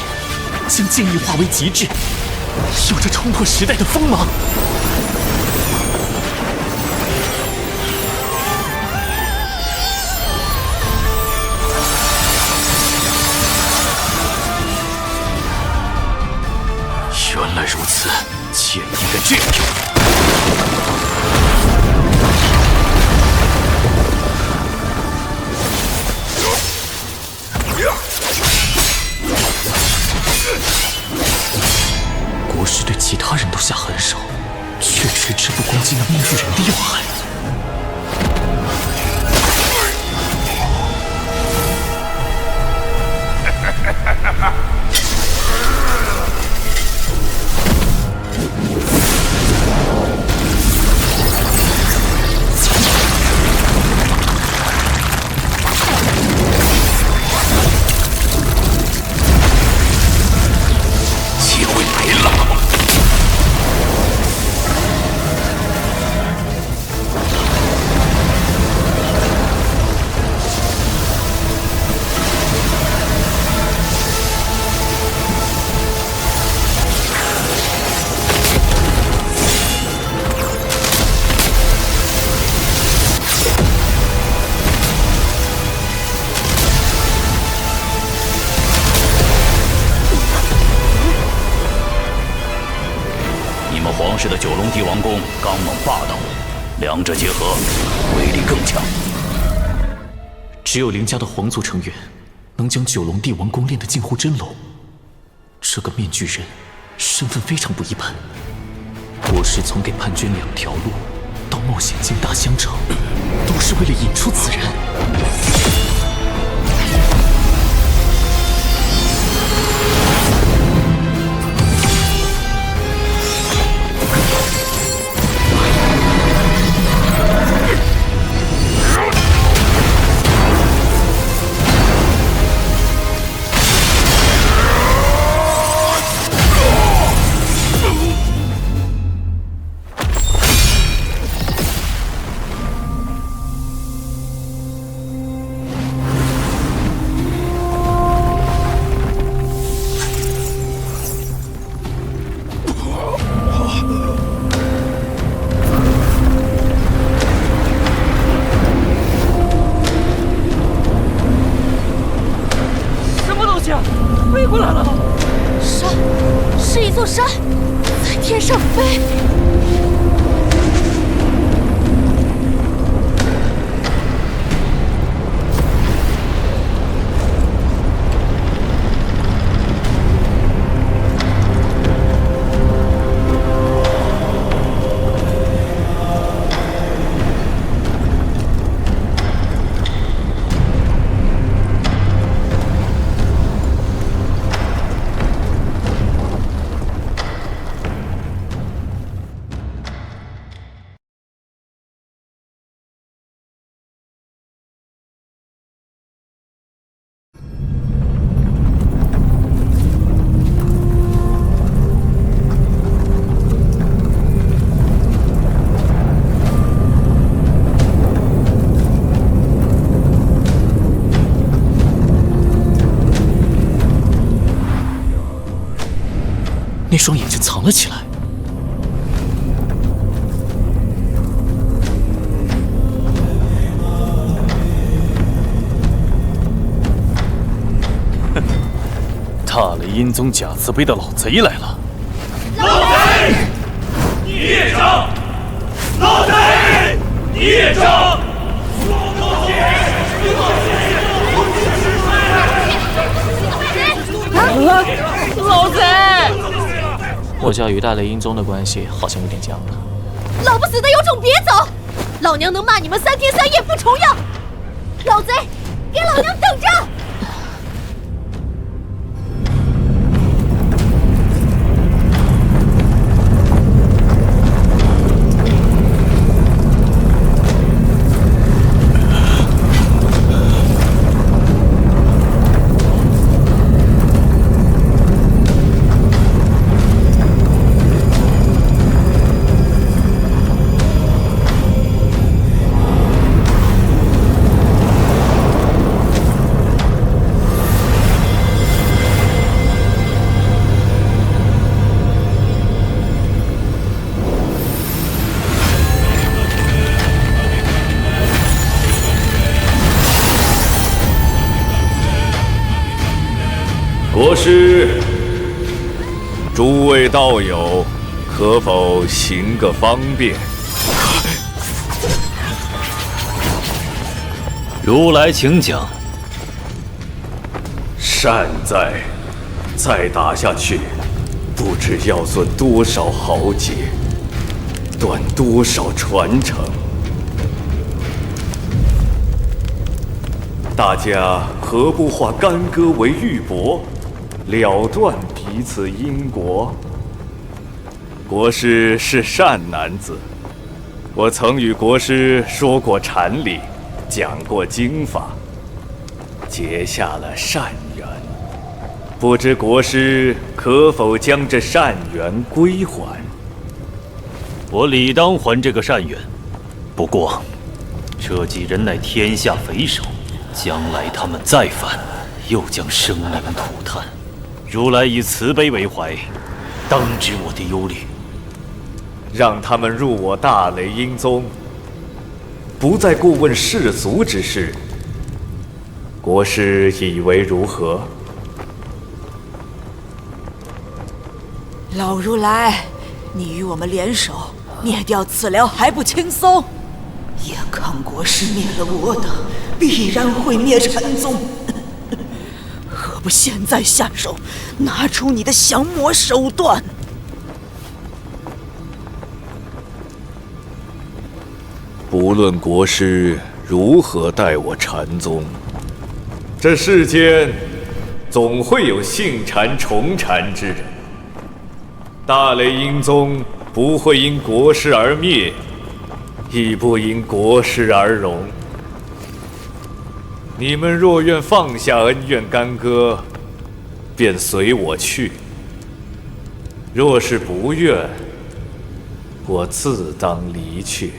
将剑意化为极致，有着冲破时代的锋芒。原来如此，剑应该这样用。国师对其他人都下狠手，却迟迟不攻击那面具人的要害。机会没了。你们皇室的九龙帝王宫刚猛霸道，两者结合，威力更强。只有凌家的皇族成员能将九龙帝王宫练得近乎真龙。这个面具人身份非常不一般，国师从给叛军2条路到冒险进大襄城，都是为了引出此人。双眼睛藏了起来。大雷阴宗假慈悲的老贼来了！老贼，你也上！老贼，你也上！老贼！我家与大雷阴宗的关系好像有点僵了。老不死的有种别走！老娘能骂你们3天3夜不重样！老贼，给老娘等着！国师，诸位道友，可否行个方便？如来请讲。善哉，再打下去，不知要损多少豪杰，断多少传承。大家何不化干戈为玉帛，了断彼此因果？国师是善男子，我曾与国师说过禅理，讲过经法，结下了善缘。不知国师可否将这善缘归还？我理当还这个善缘，不过这几人乃天下匪首，将来他们再犯，又将生灵涂炭。如来以慈悲为怀，当知我的忧虑。让他们入我大雷阴宗，不再过问世俗之事。国师以为如何？老如来，你与我们联手灭掉此寮还不轻松？眼看国师灭了我等，必然会灭禅宗。何不现在下手，拿出你的降魔手段？不论国师如何待我禅宗，这世间总会有姓禅重禅之人。大雷阴宗不会因国师而灭，亦不因国师而荣。你们若愿放下恩怨干戈，便随我去；若是不愿，我自当离去。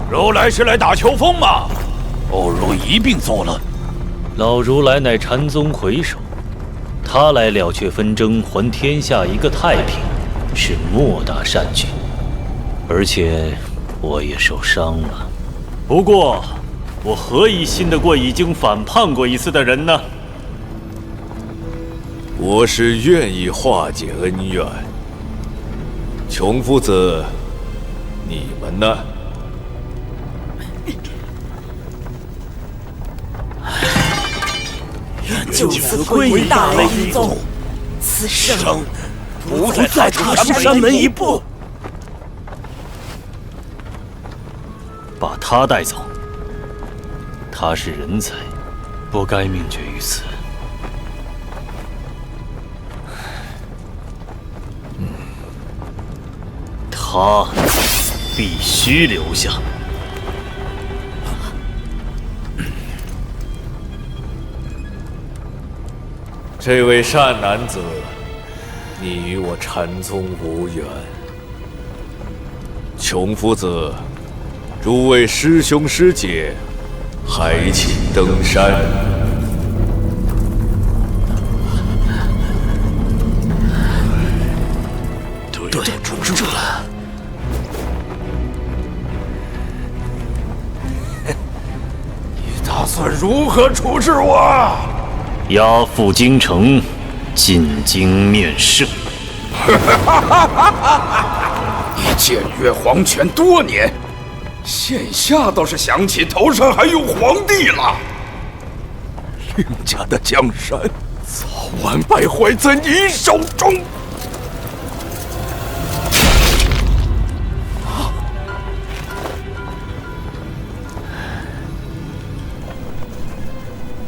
如来是来打秋风吗？不如一并作乱。老如来乃禅宗魁首，他来了却纷争，还天下一个太平，是莫大善举。而且我也受伤了。不过，我何以信得过已经反叛过一次的人呢？我是愿意化解恩怨。穷夫子，你们呢？就此归于大雷阴宗，此生不再踏出山门一步。把他带走。他是人才，不该命绝于此。他必须留下。这位单男子，你与我禅宗无缘。穷夫子，诸位师兄师姐，还请登山。对不住了。你打算如何处置我？押赴京城，进京面圣。你僭越皇权多年，现下倒是想起头上还有皇帝了。令家的江山，早晚败坏在你手中。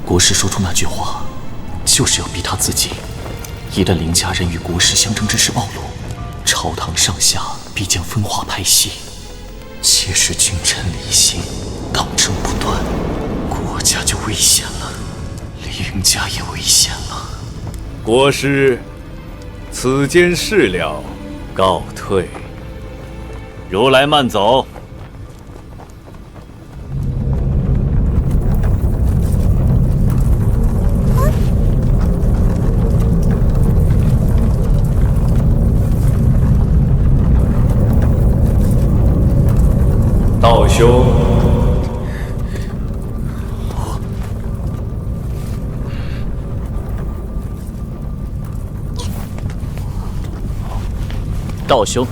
国师说出那句话，就是要逼他自己。一旦凌家人与国师相争之事暴露，朝堂上下必将分化派系。届时君臣离心，党争不断，国家就危险了，凌家也危险了。国师，此间事了，告退。如来慢走。道兄，道兄，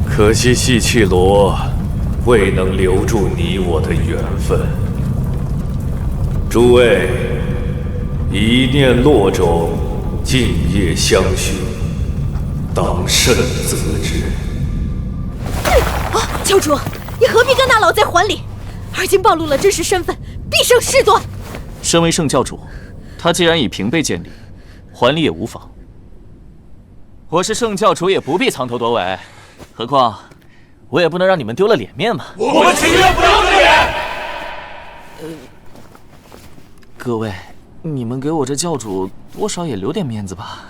可惜细气罗未能留住你我的缘分。诸位，一念落种，静夜相许。当慎择之。教主，你何必跟那老贼还礼？而今暴露了真实身份，必生事端。身为圣教主，他既然已平辈见礼，还礼也无妨。我是圣教主，也不必藏头躲尾。何况，我也不能让你们丢了脸面嘛。我们情愿不要脸。各位，你们给我这教主多少也留点面子吧。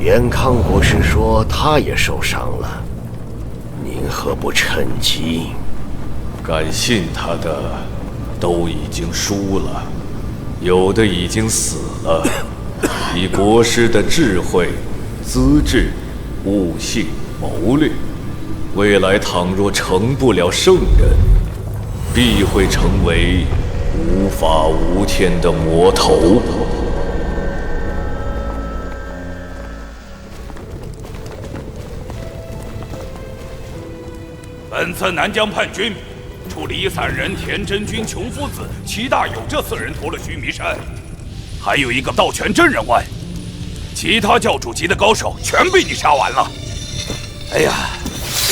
严康国师说他也受伤了，您何不趁机？敢信他的，都已经输了，有的已经死了。以国师的智慧、资质、悟性、谋略，未来倘若成不了圣人，必会成为无法无天的魔头。本次南疆叛军，除离散人田真君、穷夫子、齐大友这4人夺了须弥山，还有一个道全真人外，其他教主级的高手全被你杀完了。哎呀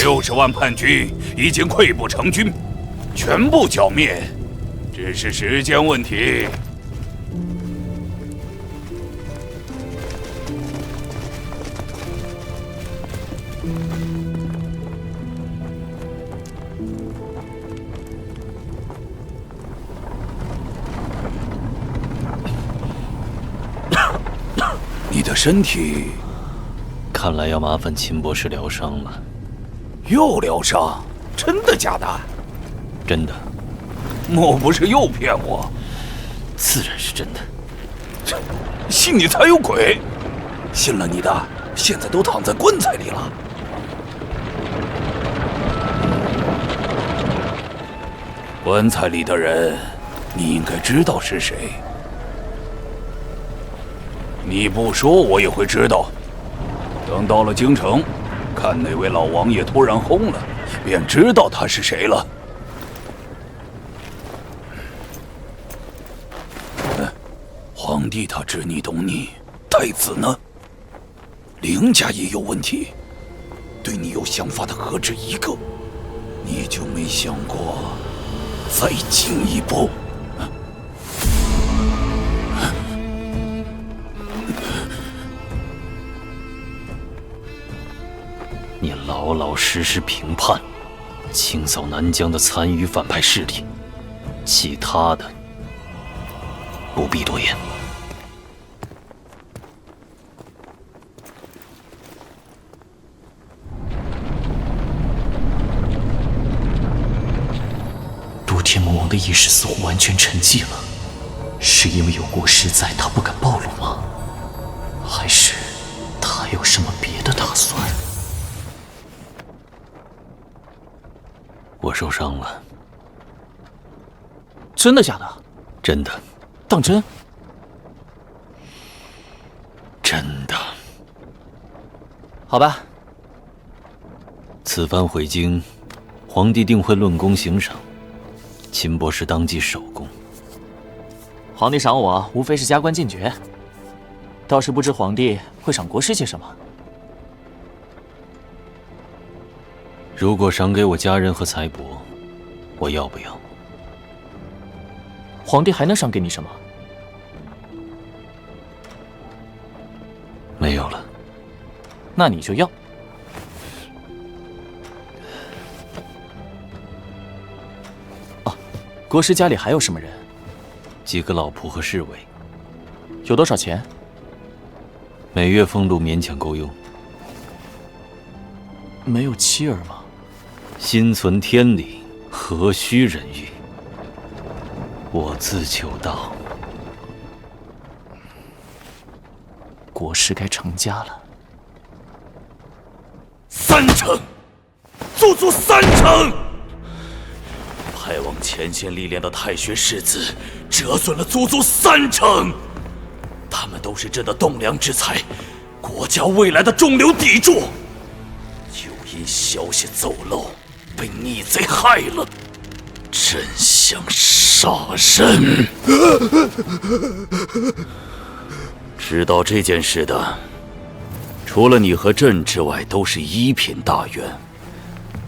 ，60万叛军已经溃不成军，全部剿灭，只是时间问题。你的身体，看来要麻烦秦博士疗伤了。又疗伤？真的假的？真的。莫不是又骗我？自然是真的。信你才有鬼！信了你的，现在都躺在棺材里了。棺材里的人，你应该知道是谁。你不说，我也会知道。等到了京城，看哪位老王爷突然轰了，便知道他是谁了。皇帝他知你懂你，太子呢？凌家也有问题，对你有想法的何止一个？你就没想过再进一步？你老老实实平叛，清扫南疆的残余反派势力，其他的不必多言。独天魔王的意识似乎完全沉寂了，是因为有国师在，他不敢暴露吗？还是他有什么别的打算？我受伤了。真的假的？真的。当真？真的。好吧。此番回京，皇帝定会论功行赏，秦博士当即首功。皇帝赏我，无非是加官进爵，倒是不知皇帝会赏国师些什么。如果赏给我家人和财帛，我要不要？皇帝还能赏给你什么？没有了。那你就要。哦，国师家里还有什么人？几个老仆和侍卫。有多少钱？每月俸禄勉强够用。没有妻儿吗？心存天理，何须人欲？我自求道。国师该成家了。3成，足足3成！派往前线历练的太学士子折损了足足3成，他们都是朕的栋梁之才，国家未来的中流砥柱，就因消息走漏，被逆贼害了，朕想杀人。知道这件事的，除了你和朕之外，都是一品大员。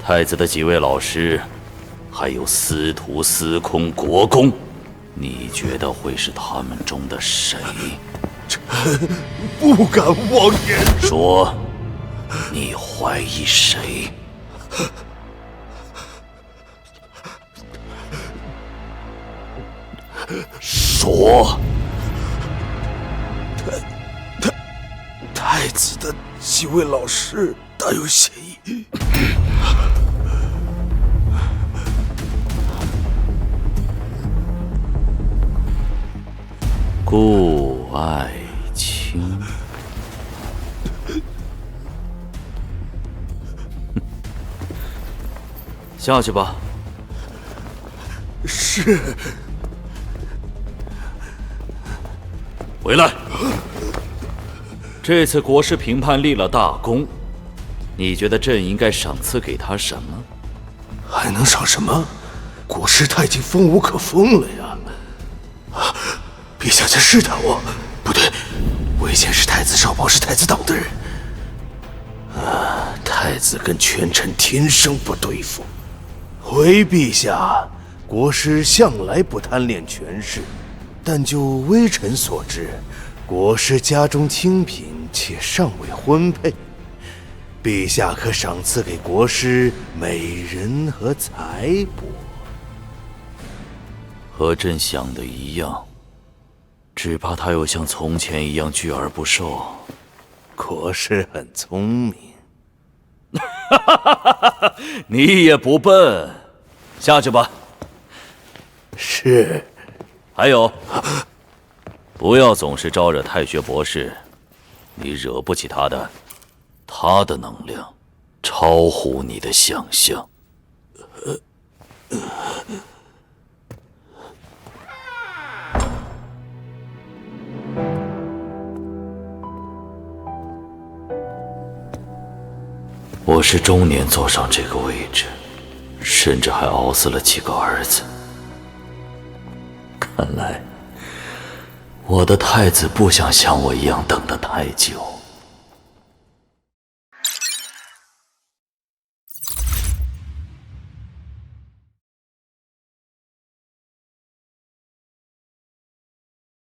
太子的几位老师，还有司徒、司空、国公，你觉得会是他们中的谁？臣不敢妄言。说，你怀疑谁？说。太子的几位老师大有嫌疑。顾爱卿，下去吧。是。回来。这次国师评判立了大功，你觉得朕应该赏赐给他什么？还能赏什么？国师他已经封无可封了呀！啊，陛下在试探我？不对，我以前是太子少保，是太子党的人。太子跟权臣天生不对付。回陛下，国师向来不贪恋权势，但就微臣所知，国师家中清贫，且尚未婚配，陛下可赏赐给国师美人和财帛。和朕想的一样，只怕他又像从前一样拒而不受。国师很聪明，你也不笨，下去吧。是。还有，不要总是招惹太学博士，你惹不起他的，他的能量超乎你的想象。我是中年坐上这个位置，甚至还熬死了几个儿子。看来，我的太子不想像我一样等得太久。